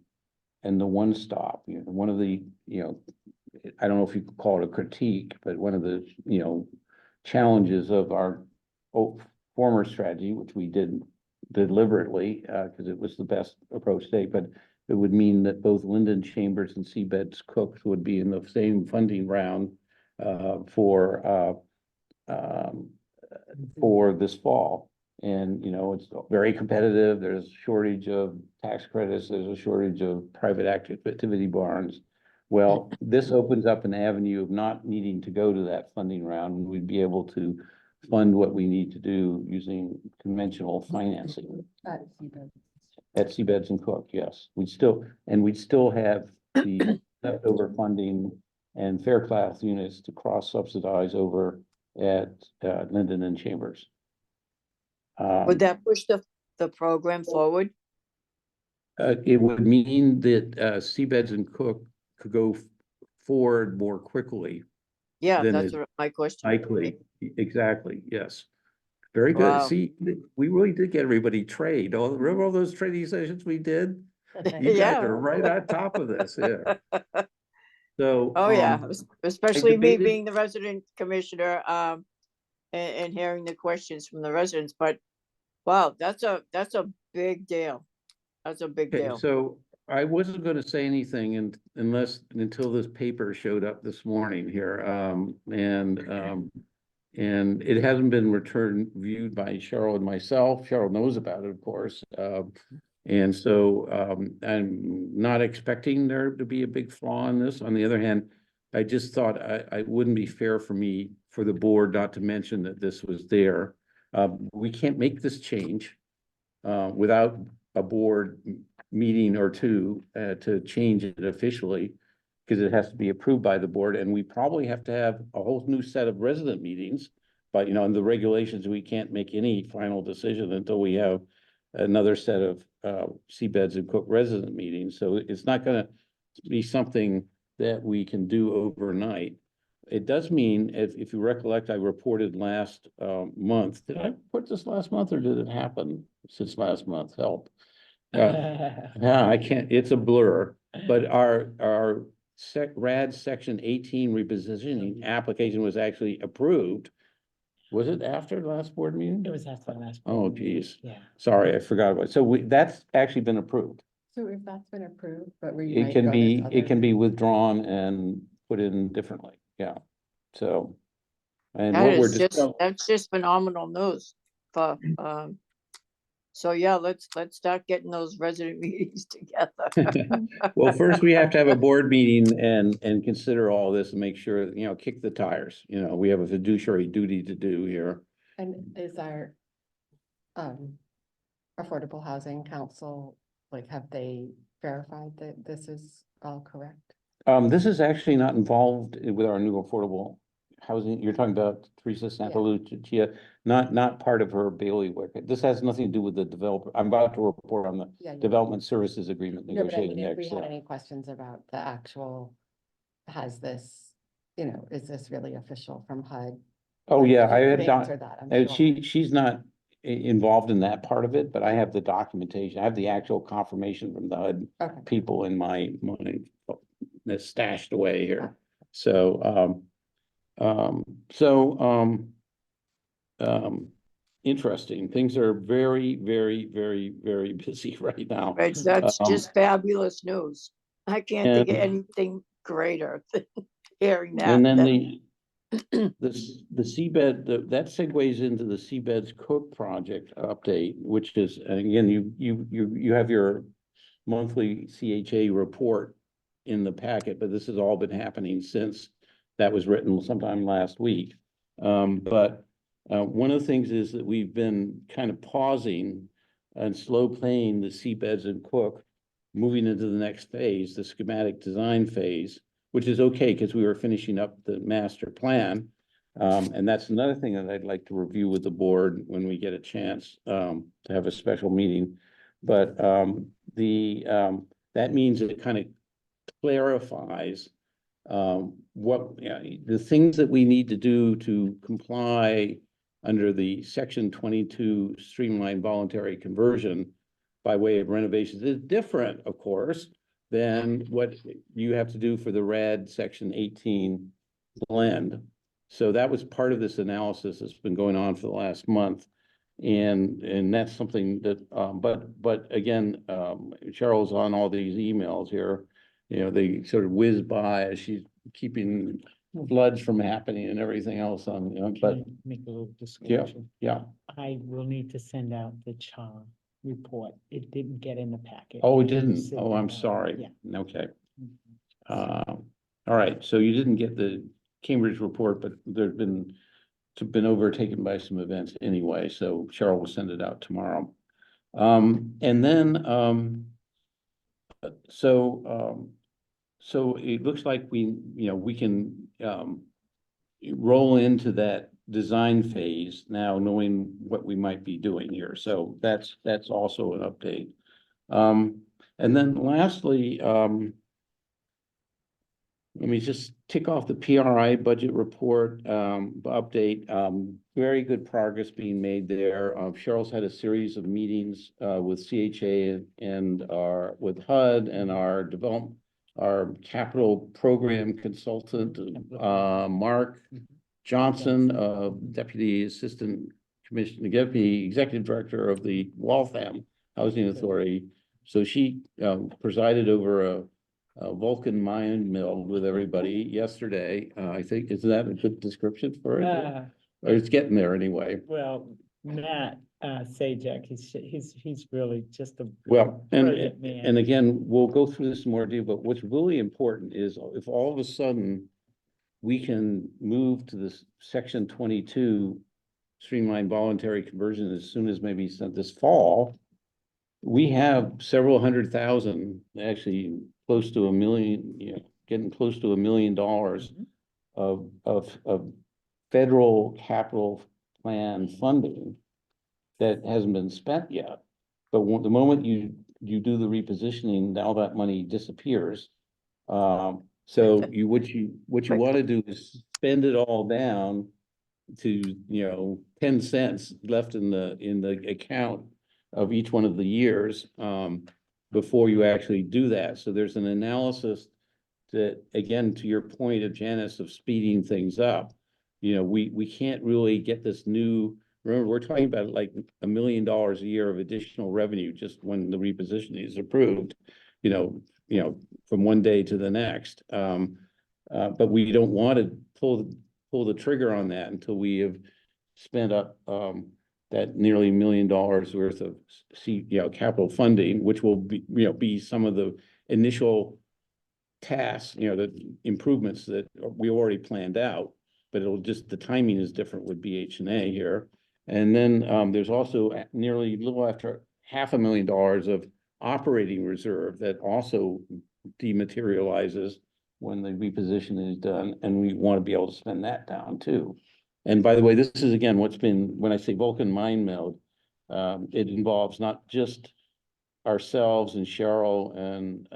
and the one-stop, you know, one of the, you know, I don't know if you could call it a critique, but one of the, you know, challenges of our former strategy, which we did deliberately, because it was the best approach to take, but it would mean that both Linden Chambers and Seabeds Cooks would be in the same funding round for this fall. And, you know, it's very competitive. There's a shortage of tax credits. There's a shortage of private activity barns. Well, this opens up an avenue of not needing to go to that funding round, and we'd be able to fund what we need to do using conventional financing. At Seabeds and Cook, yes. We'd still have the leftover funding and fair class units to cross subsidize over at Linden and Chambers. Would that push the program forward? It would mean that Seabeds and Cook could go forward more quickly. Yeah, Then that's it's what my question would likely. be. Exactly, yes. Very good. Wow. See, we really did get everybody trained. Remember all those training sessions we did? You guys Yeah. are right on top of this, yeah. So. Oh, yeah, especially me debated- being the resident commissioner, and hearing the questions from the residents, but wow, that's a big deal. That's a big Okay, deal. so I wasn't gonna say anything until this paper showed up this morning here. And it hasn't been viewed by Cheryl and myself. Cheryl knows about it, of course. And so I'm not expecting there to be a big flaw in this. On the other hand, I just thought I wouldn't be fair for the board not to mention that this was there. We can't make this change without a board meeting or two to change it officially, because it has to be approved by the board, and we probably have to have a whole new set of resident meetings. But, you know, in the regulations, we can't make any final decision until we have another set of Seabeds and Cook resident meetings. So it's not gonna be something that we can do overnight. It does mean, if you recollect, I reported last month. Did I report this last month, or did it happen since last month? Help. Yeah, I can't, it's a blur, but our RAD section 18 repositioning application was actually approved. Was it after the last board meeting? It was after the last. Oh, board meeting. geez. Yeah. Sorry, I forgot about it. So that's actually been approved. So if that's been approved, but we. It might can go be, this it can other- be withdrawn and put in differently, yeah. So. And That what we're is just, discussing. that's just phenomenal news for, so yeah, let's start getting those resident meetings together. Well, first we have to have a board meeting and consider all this and make sure, you know, kick the tires. You know, we have a fiduciary duty to do here. And is our Affordable Housing Council, like, have they verified that this is all correct? This is actually not involved with our new affordable housing. You're talking about Teresa Santalucia, not part of her bailiwick. This has nothing to do with the developer. I'm about to report on the Yeah. development services agreement No, but I negotiated mean, if we next. had any questions about the actual, has this, you know, is this really official from HUD? Oh, yeah, I She had could done. answer that, I'm sure. She's not involved in that part of it, but I have the documentation. I have the actual confirmation from the HUD Okay. people in my that's stashed away here. So, interesting. Things are very, very, very, very busy right now. Right, that's Um, just fabulous news. I can't think of and- anything greater than hearing that. And then that- the seabed, that segues into the Seabeds Cook project update, which is, and again, you have your monthly CHA report in the packet, but this has all been happening since that was written sometime last week. But one of the things is that we've been kind of pausing and slow playing the Seabeds and Cook, moving into the next phase, the schematic design phase, which is okay because we were finishing up the master plan. And that's another thing that I'd like to review with the board when we get a chance to have a special meeting. But that means it kind of clarifies what the things that we need to do to comply under the Section 22 streamlined voluntary conversion by way of renovations is different, of course, than what you have to do for the red Section 18 blend. So that was part of this analysis that's been going on for the last month. And that's something that, but again, Cheryl's on all these emails here. You know, they sort of whiz by as she's keeping floods from happening and everything else on, you know, Can but I make a little disclosure? yeah. I will need to send out the CHA report. It didn't get in the packet. Oh, it I need to didn't. send Oh, that I'm out. sorry. Yeah. Okay. So, All right. So you didn't get the Cambridge report, but there's been overtaken by some events anyway. So Cheryl will send it out tomorrow. And then, so it looks like we can, roll into that design phase now, knowing what we might be doing here. So that's also an update. And then lastly, let me just tick off the PRI budget report, update. Very good progress being made there. Cheryl's had a series of meetings, with CHA and with HUD and our capital program consultant, Mark Johnson, Deputy Executive Director of the Waltham Housing Authority. So she presided over a Vulcan mind meld with everybody yesterday. I think, is that a good description for it? Or it's getting there anyway. well, Matt, Sajak, he's really just a Well, brilliant man. and again, we'll go through this in more detail, but what's really important is if all of a sudden we can move to this Section 22 streamlined voluntary conversion as soon as maybe this fall, we have several $100,000, actually close to $1 million, getting close to $1 million of federal capital plan funding that hasn't been spent yet. But the moment you do the repositioning, now that money disappears. So what you want to do is spend it all down to 10 cents left in the account of each one of the years before you actually do that. So there's an analysis that, again, to your point of Janice of speeding things up, we can't really get this new. Remember, we're talking about like $1 million a year of additional revenue just when the repositioning is approved, from one day to the next. But we don't want to pull the trigger on that until we have spent up that nearly $1 million worth of capital funding, which will be some of the initial tasks, the improvements that we already planned out, but the timing is different with BH&A here. And then there's also nearly a little after $500,000 of operating reserve that also dematerializes when the reposition is done, and we want to be able to spend that down too. And by the way, this is again when I say Vulcan mind meld, it involves not just ourselves and Cheryl and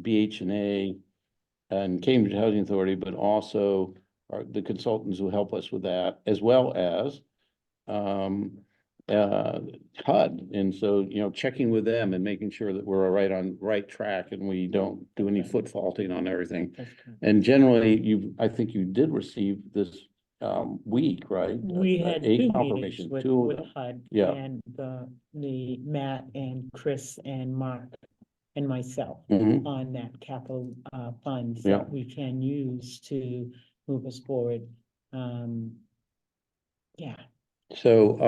BH&A and Cambridge Housing Authority, but also the consultants who help us with that, as well as HUD. And so, checking with them and making sure that we're on right track and we don't do any foot faulting on everything. And generally, I think you did receive this week, right? We had A two confirmation, meetings with, two of with them. HUD Yeah. and the Matt and Chris and Mark and myself Mhm. on that capital, funds Yeah. that we can use to move us forward. Yeah, So,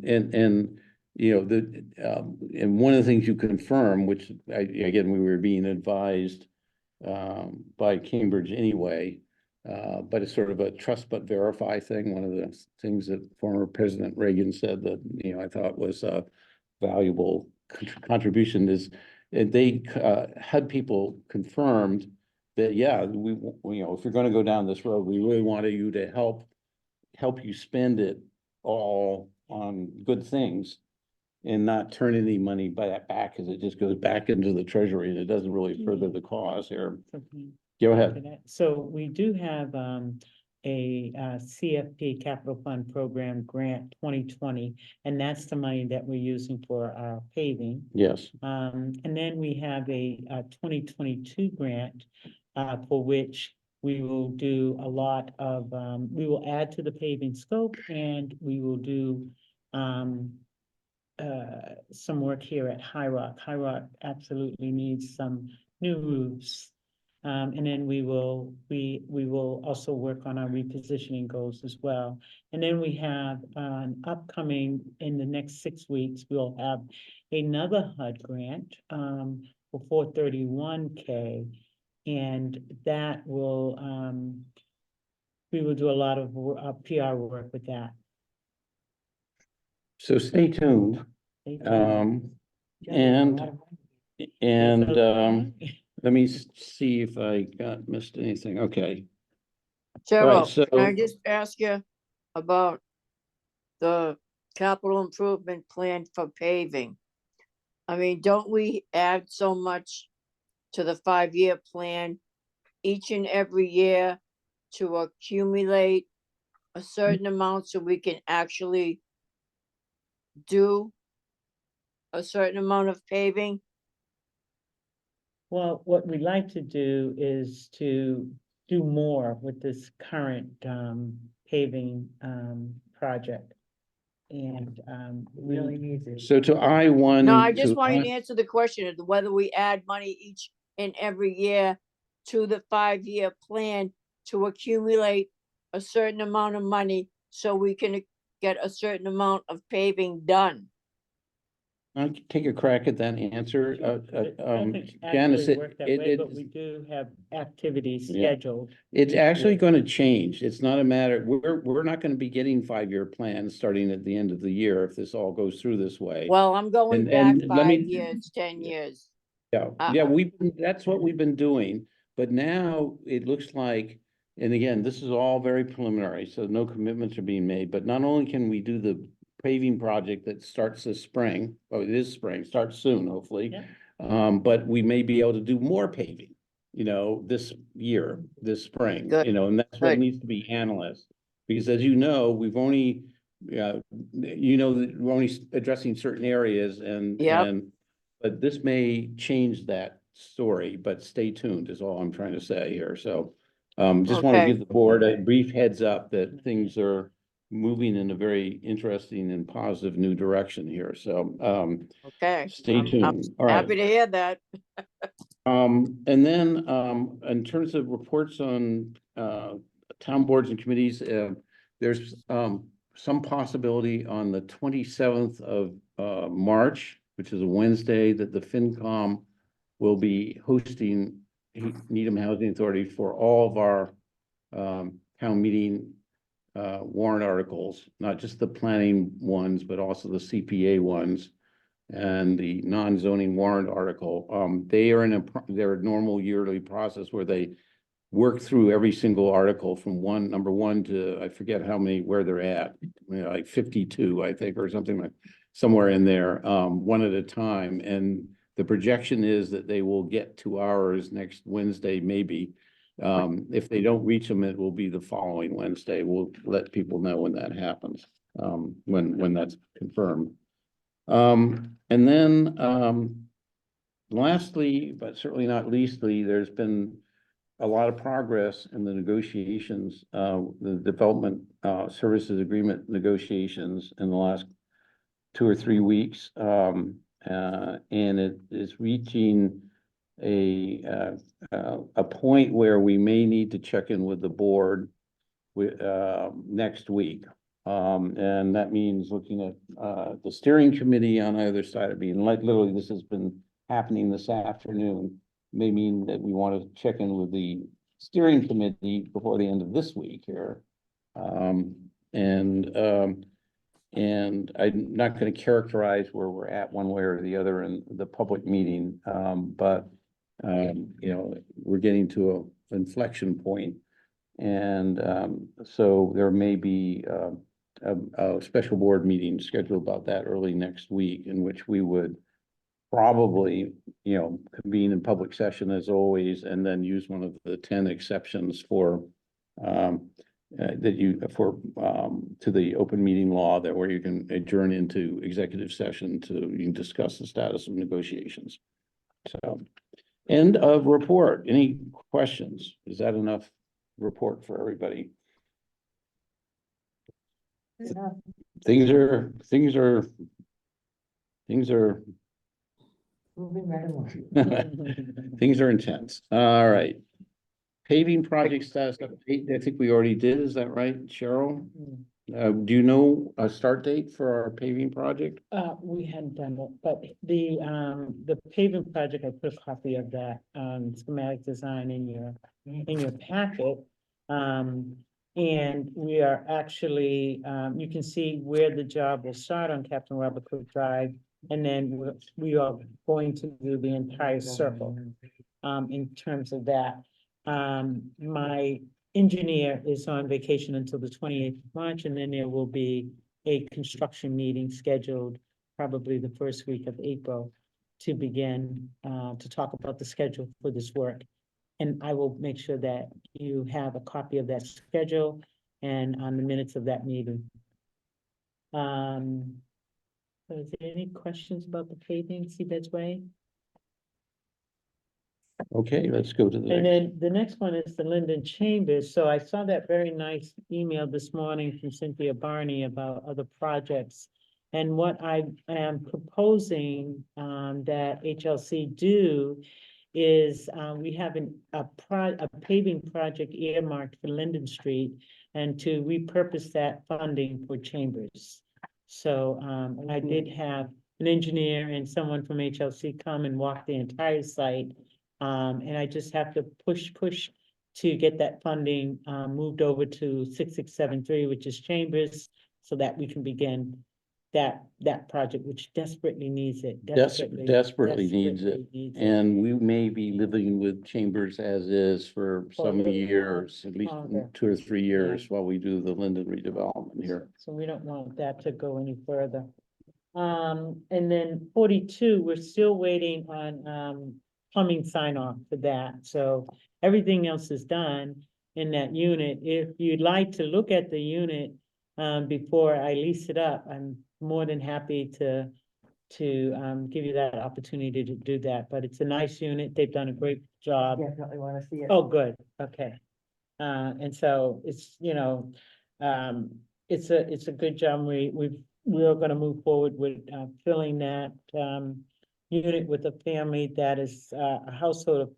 and, you know, and one of the things you confirm, which again, we were being advised by Cambridge anyway, but it's sort of a trust but verify thing. One of the things that former President Reagan said that, you know, I thought was a valuable contribution is, they had people confirmed that, yeah, you know, if you're gonna go down this road, we really wanted you to help you spend it all on good things and not turn any money back, as it just goes back into the treasury and it doesn't really further the cause here. something Go for ahead. that. So we do have, a CFP Capital Fund Program Grant 2020, and that's the money that we're using for our paving. Yes. And then we have a 2022 grant, for which we will do a lot of, we will add to the paving scope and we will do, some work here at High Rock. High Rock absolutely needs some new roofs. And then we will also work on our repositioning goals as well. And then we have an upcoming, in the next 6 weeks, we'll have another HUD grant for 431K. And that will, we will do a lot of PR work with that. So stay tuned. Stay tuned. Um, Yeah, there's a and, lot of money. and, There's a lot of money. let me see if I missed anything. Okay. Cheryl, so- can I just ask you about the capital improvement plan for paving? I mean, don't we add so much to the 5-year plan each and every year to accumulate a certain amount so we can actually do a certain amount of paving? Well, what we'd like to do is to do more with this current paving project. And Really needs it. So to I-1. No, I just to want you I- to answer the question of whether we add money each and every year to the 5-year plan to accumulate a certain amount of money so we can get a certain amount of paving done. I'll take a crack at that answer. it doesn't Janice, actually work that way, but we do have activities Yeah. scheduled. it's each actually year. going to change. It's not a matter, we're not going to be getting 5-year plans starting at the end of the year if this all goes through this way. Well, I'm going And- back and let 5 me- years, 10 years. Yeah, that's what we've been doing, but now it looks like, and again, this is all very preliminary, so no commitments are being made, but not only can we do the paving project that starts this spring, oh, it is spring, starts soon, hopefully. Yeah. But we may be able to do more paving, you know, this year, this spring, Good, you know, and that's what good. needs to be analyzed. Because as you know, we've only, that we're only addressing certain areas Yep. but this may change that story, but stay tuned is all I'm trying to say here. So just want to Okay. give the board a brief heads up that things are moving in a very interesting and positive new direction here. So Okay. stay I'm tuned. All right. happy to hear that. And then in terms of reports on town boards and committees, there's some possibility on the 27th of March, which is a Wednesday, that the FinCom will be hosting Needham Housing Authority for all of our town meeting warrant articles, not just the planning ones, but also the CPA ones and the non-zoning warrant article. They are in their normal yearly process where they work through every single article from number one to, I forget how many, where they're at, like 52, I think, or something like somewhere in there, one at a time. And the projection is that they will get to ours next Wednesday, maybe. If they don't reach them, it will be the following Wednesday. We'll let people know when that happens, when that's confirmed. And then lastly, but certainly not leastly, there's been a lot of progress in the negotiations, the development, services agreement negotiations in the last 2 or 3 weeks. And it is reaching a point where we may need to check in with the board next week. And that means looking at the steering committee on either side of being, like, literally, this has been happening this afternoon. May mean that we want to check in with the steering committee before the end of this week here. And I'm not going to characterize where we're at one way or the other in the public meeting. But you know, we're getting to an inflection point. And so there may be a special board meeting scheduled about that early next week, in which we would probably, you know, convene in public session as always, and then use one of the 10 exceptions for to the open meeting law, that where you can adjourn into executive session you can discuss the status of negotiations. So, end of report. Any questions? Is that enough report for everybody? Yeah. Things are Moving right along. things are intense. All right. Paving project status update, I think we already did. Is that right, Cheryl? Do you know a start date for our paving project? We hadn't done it, but the paving project, I put a copy of that, schematic design in your packet. And we are actually, you can see where the job will start on Captain Robert Cook Drive. And then we are going to do the entire circle, in terms of that. My engineer is on vacation until the 28th of March, and then there will be a construction meeting scheduled probably the first week of April to begin to talk about the schedule for this work. And I will make sure that you have a copy of that schedule and on the minutes of that meeting. So is there any questions about the paving Seabed's Way? Okay, let's go to the And next. then the next one is the Linden Chambers. So I saw that very nice email this morning from Cynthia Barney about other projects. And what I am proposing that HLC do is we have a paving project earmarked for Linden Street, and to repurpose that funding for Chambers. So I did have an engineer and someone from HLC come and walk the entire site. And I just have to push to get that funding moved over to 6673, which is Chambers, so that we can begin that project, which desperately needs it. Desperately needs it. And we may be living with Chambers as is for some years, at least longer. 2 or 3 years, while we do the Linden redevelopment here. So we don't want that to go any further. And then 42, we're still waiting on plumbing sign off for that. So everything else is done in that unit. If you'd like to look at the unit before I lease it up, I'm more than happy to give you that opportunity to do that. But it's a nice unit. They've done a great job. Definitely want to see it. Oh, good. Okay. And so it's, you know, it's a good job. We're going to move forward with filling that unit with a family that is a household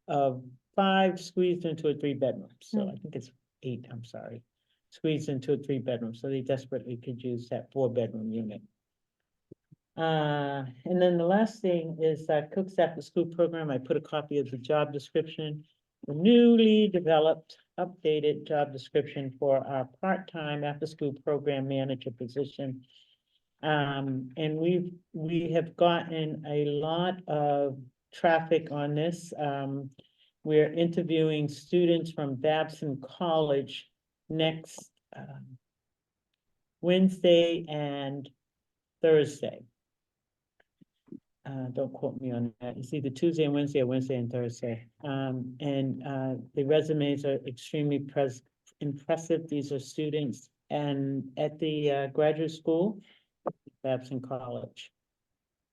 of 5 squeezed into a 3-bedroom. So I think it's 8, I'm sorry, squeezed into a 3-bedroom. So they desperately could use that 4-bedroom unit. And then the last thing is Cook's After School Program. I put a copy of the job description, the newly developed, updated job description for our part-time after-school program manager position. And we have gotten a lot of traffic on this. We're interviewing students from Babson College next Wednesday and Thursday. Don't quote me on that. It's either Tuesday and Wednesday or Wednesday and Thursday. The resumes are extremely impressive. These are students and at the graduate school, Babson College.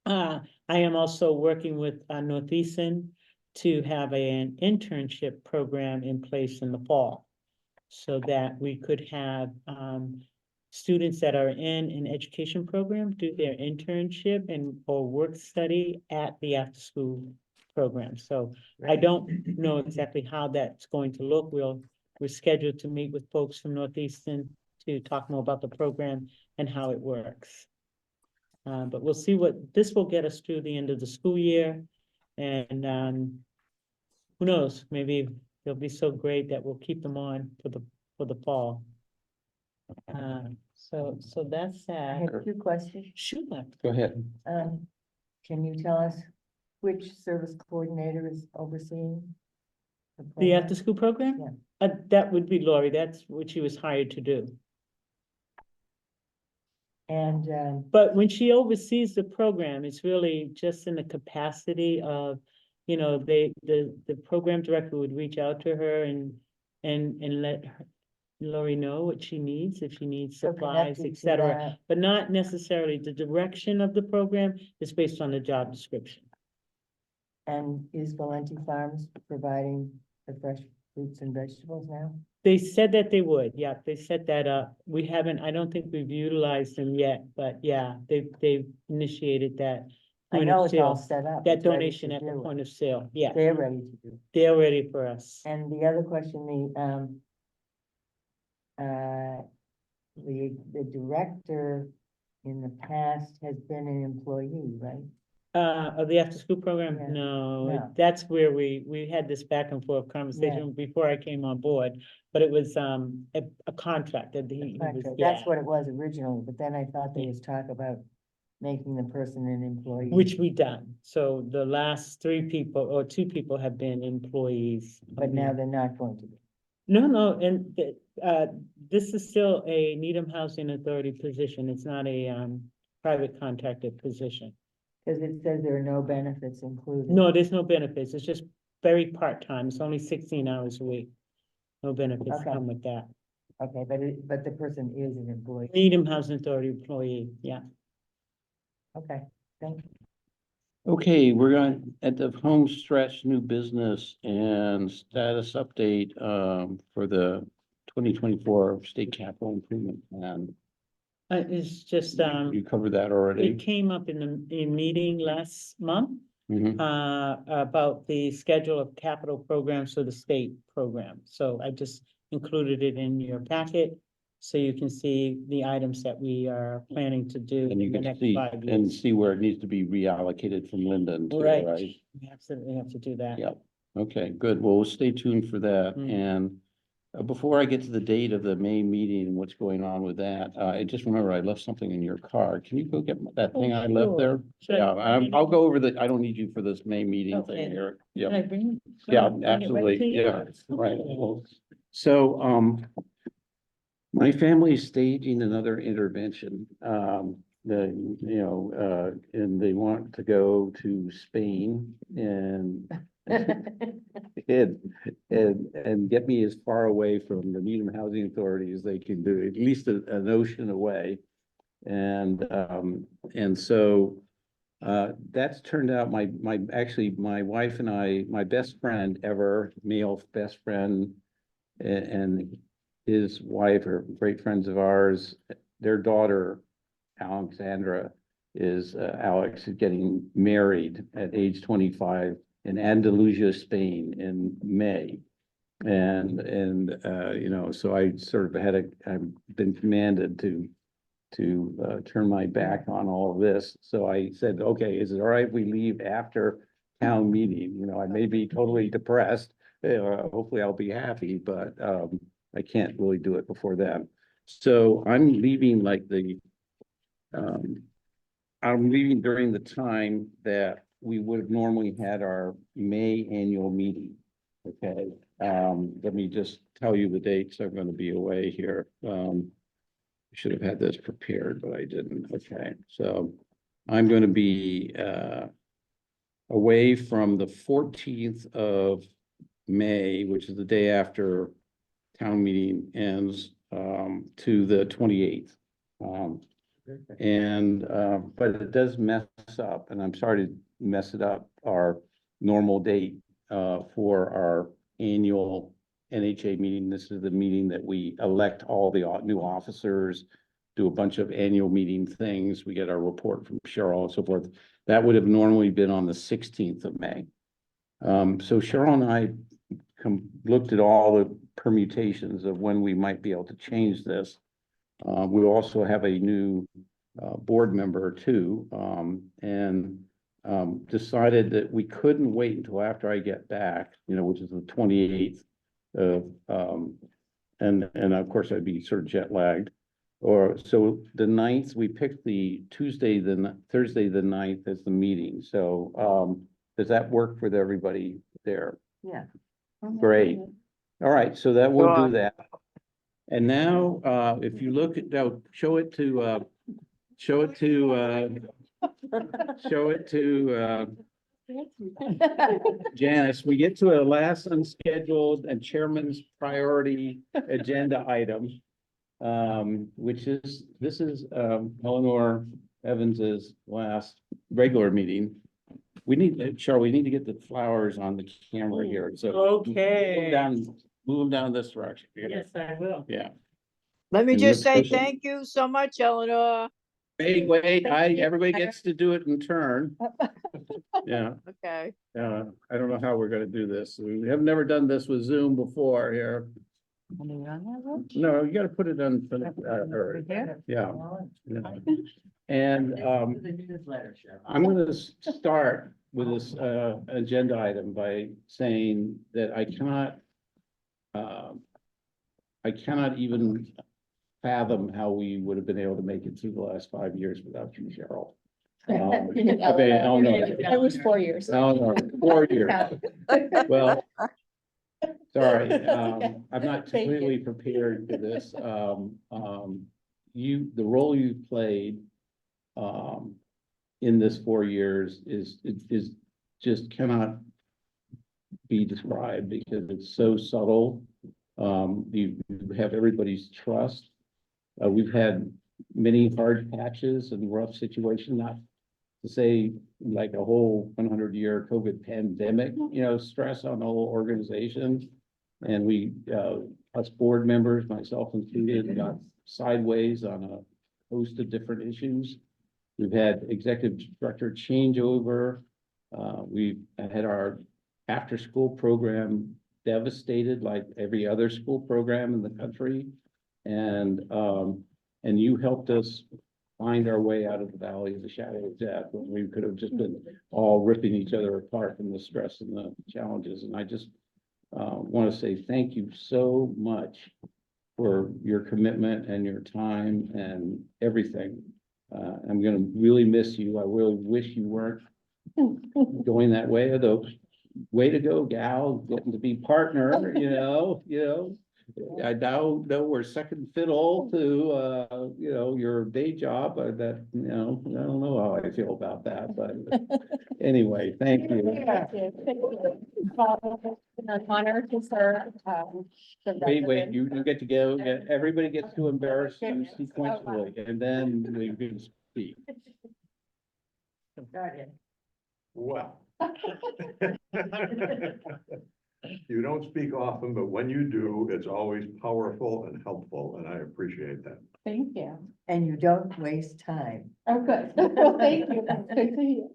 I am also working with Northeastern to have an internship program in place in the fall. So that we could have, students that are in an education program do their internship and or work study at the after-school program. So I don't know exactly how that's going to look. We're scheduled to meet with folks from Northeastern to talk more about the program and how it works. But we'll see this will get us through the end of the school year. And who knows, maybe they'll be so great that we'll keep them on for the fall. So that's I that. have two questions. Sure. Go ahead. Can you tell us which service coordinator is overseeing? The program? after-school program? Yeah. That would be Lori. That's what she was hired to do. And, But when she oversees the program, it's really just in the capacity of, you know, the program director would reach out to her and let Lori know what she needs, if she needs so supplies, connected et to cetera. that, But not necessarily the direction of the program is based on the job description. and is Valenti Farms providing the fresh fruits and vegetables now? They said that they would, yeah, they set that up. We haven't, I don't think we've utilized them yet, but yeah, they've initiated that. I point know of it's all sale, set up. that it's ready donation to at the do it. point of sale, yeah, They're ready to do. they're ready for us. And the other question, the director in the past has been an employee, right? Of the after-school program, Yeah, no, no. that's where we had this back and forth conversation before I came on board. But it was, a contract that he was, Contract. yeah, That's what it was originally, but then I thought there was talk about making the person an employee. which we done. So the last 3 people or 2 people have been employees. But now they're not going to be. No, and this is still a Needham Housing Authority position. It's not a private contracted position. Because it says there are no benefits included. No, there's no benefits. It's just very part-time. It's only 16 hours a week. No benefits Okay. come with that. Okay, but the person is an employee. Needham Housing Authority employee, yeah. Okay, thank you. Okay, we're going at the home stretch, new business and status update for the 2024 state capital improvement plan. It's just, You covered that it already. came up in the meeting last month. Mhm. About the schedule of capital programs for the state program. So I just included it in your packet. So you can see the items that we are planning to do And you in the can next see 5 and years. see where it needs to be reallocated from Linden too, Right, right? we absolutely have to do that. Yep. Okay, good. Well, we'll stay tuned for that. Mm. And before I get to the date of the May meeting and what's going on with that, I just remember I left something in your car. Can you go get that Oh, thing I left sure. there? Should I Yeah, bring it I'll in? go over I don't need you for this May meeting Okay. thing here. Can Yeah, I bring? yeah, bring it right to absolutely. you? Yeah, right. Okay. Well, so, my family is staging another intervention. And they want to go to Spain and and get me as far away from the Needham Housing Authority as they can do, at least an ocean away. And so that's turned out actually my wife and I, my best friend ever, male best friend, and his wife are great friends of ours. Their daughter, Alexandra, Alex is getting married at age 25 in Andalusia, Spain in May. And so I sort of I've been commanded to turn my back on all of this. So I said, okay, is it all right if we leave after town meeting? I may be totally depressed. Hopefully I'll be happy, but I can't really do it before then. So I'm leaving I'm leaving during the time that we would have normally had our May annual meeting. Okay, let me just tell you the dates I'm going to be away here. Should have had this prepared, but I didn't. Okay, so I'm going to be away from the 14th of May, which is the day after town meeting ends, to the 28th. But it does mess up, and I'm sorry to mess it up, our normal date for our annual NHA meeting. This is the meeting that we elect all the new officers, do a bunch of annual meeting things. We get our report from Cheryl and so forth. That would have normally been on the 16th of May. So Cheryl and I looked at all the permutations of when we might be able to change this. We also have a new board member too, and decided that we couldn't wait until after I get back, which is the 28th of, and of course I'd be sort of jet lagged. So the 9th, we picked the Thursday the 9th as the meeting. So does that work with everybody there? Yeah. Great. All right, so that we'll Sure. do that. And now, if you look at, now, show it to Janice. We get to a last unscheduled and chairman's priority agenda item. Which is, this is Eleanor Evans's last regular meeting. We need, Cheryl, we need to get the flowers on the camera here, so. Okay. Move them down this direction. Yes, I will. Yeah. Let me And just you're say supposed to- thank you so much, Eleanor. Wait, everybody gets to do it in turn. Yeah, Okay. I don't know how we're gonna do this. We have never done this with Zoom before here. No, you gotta put it on, her. Yeah. Yeah. And, I'm gonna start with this, agenda item by saying that I cannot even fathom how we would have been able to make it through the last 5 years without you, Cheryl. It was 4 years. No, 4 years. Well, sorry, I'm not Thank you. completely prepared for this. The role you played in this 4 years is just cannot be described because it's so subtle. You have everybody's trust. We've had many hard patches and rough situations, not to say like a whole 100-year COVID pandemic, stress on the whole organization. And we, us board members, myself included, got sideways on a host of different issues. We've had executive director changeover. We've had our after-school program devastated like every other school program in the country. And you helped us find our way out of the valley of the shadow of death when we could have just been all ripping each other apart from the stress and the challenges. And I just want to say thank you so much for your commitment and your time and everything. I'm going to really miss you. I really wish you weren't going that way, although way to go, gal, getting to be partner, I now know we're second fiddle to, your day job, that, I don't know how I feel about that, but anyway, thank you. An honor to serve. Wait, you get to go, everybody gets to embarrass you sequentially, and then we can speak. Well. You don't speak often, but when you do, it's always powerful and helpful, and I appreciate that. Thank you. And you don't waste time. Oh, good. Well, thank you. That's good to hear.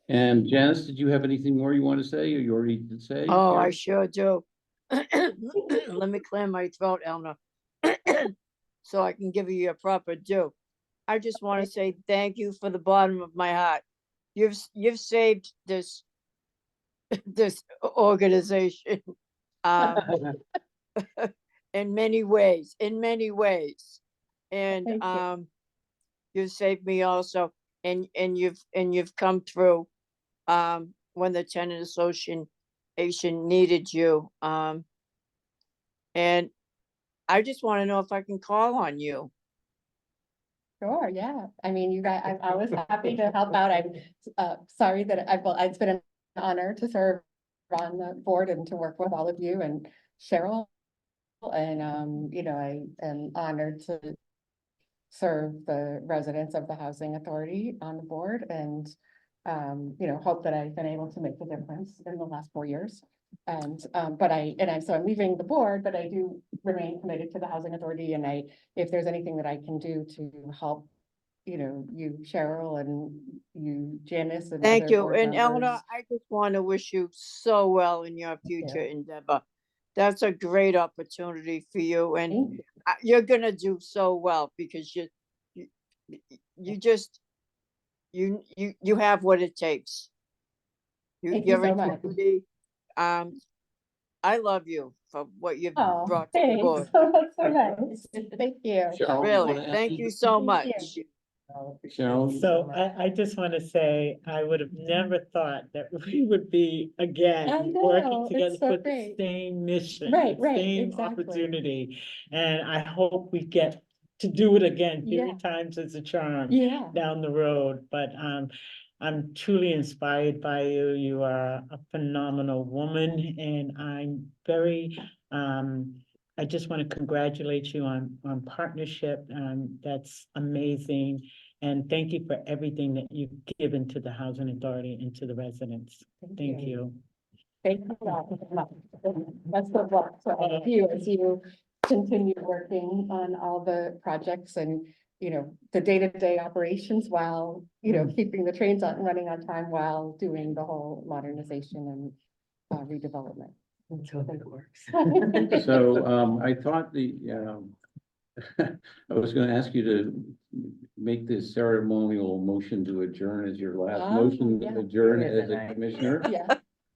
And Janice, did you have anything more you want to say, or you already did say? Oh, I here? sure do. Let me clear my throat, Eleanor. So I can give you your proper due. I just want to say thank you for the bottom of my heart. You've saved this organization in many ways, and Thank you. you saved me also, and you've come through when the tenant association needed you, and I just want to know if I can call on you. Sure, yeah. I mean, you guys, I was happy to help out. I'm sorry that it's been an honor to serve on the board and to work with all of you and Cheryl. And, I am honored to serve the residents of the Housing Authority on the board. And hope that I've been able to make a difference in the last 4 years. And, so I'm leaving the board, but I do remain committed to the Housing Authority, and if there's anything that I can do to help, you, Cheryl, and you, Janice, and Thank other you. board And Eleanor, members. I just want to wish you so well in your future endeavor. That's a great opportunity for you, and Thank you. you're gonna do so well because you just, you have what it takes. Thank you You're so much. integrity. I love you for what you've Oh, brought to the thanks. board. That's so nice. Thank you. Cheryl, you Really, wanna add thank you so Thank much. you. Cheryl? So I just want to say, I would have never thought that we would be I again know, working it's together so for the great. same mission, Right, the right, same exactly. opportunity. And I hope we get to do it again, Yeah. 3 times as a charm Yeah. down the road. But I'm truly inspired by you. You are a phenomenal woman, and I'm very I just want to congratulate you on partnership. That's amazing. And thank you for everything that you've given to the Housing Authority and to the residents. Thank you. Thank you all so much. Best of luck to all of you as you continue working on all the projects and, the day-to-day operations while, keeping the trains on running on time while doing the whole modernization and redevelopment. Until it works. So, I thought I was gonna ask you to make this ceremonial motion to adjourn as your last motion to yeah. adjourn There is as a a night. commissioner. Yeah.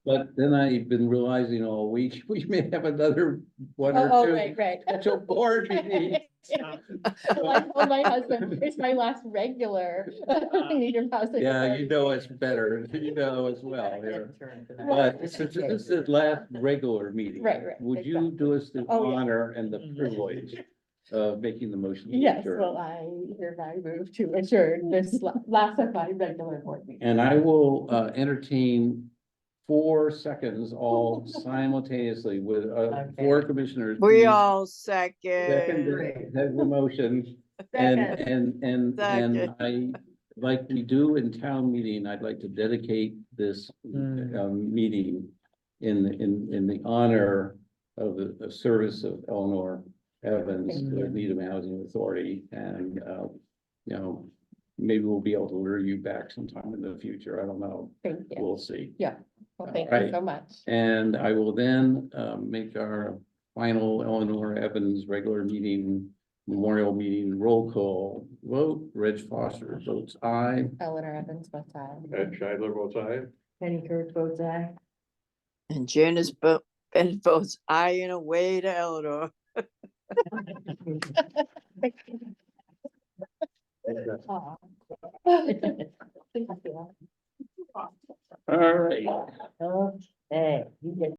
But then I've been realizing all week, we may have another one or Oh, two right. special board meetings. So I told my husband, it's my last regular Needham Housing. Yeah, Authority. you know us better, you know as well here. Right. But since this is the last regular meeting. Right, Would you exactly. do us the Oh, yeah. honor and the privilege of making the motion? to Yes, adjourn? well, I hereby move to adjourn this last of my regular board meeting. And I will entertain 4 seconds all simultaneously with 4 commissioners. We please all second second. the motion. And Second. I, like we do in town meeting, I'd like to dedicate this meeting in the honor of the service of Eleanor Evans, Thank the Needham Housing Authority, and maybe we'll be able to lure you back sometime in the future. I don't know. Thank you. We'll see. Well, thank All you right. so much. And I will then make our final Eleanor Evans regular meeting, memorial meeting, roll call vote. Reg Foster votes aye. Eleanor Evans, both sides. Ed Scheidler votes aye. Penny Kirk votes aye. And Janice Bennett votes aye and away to Eleanor. Aw. All right. Okay.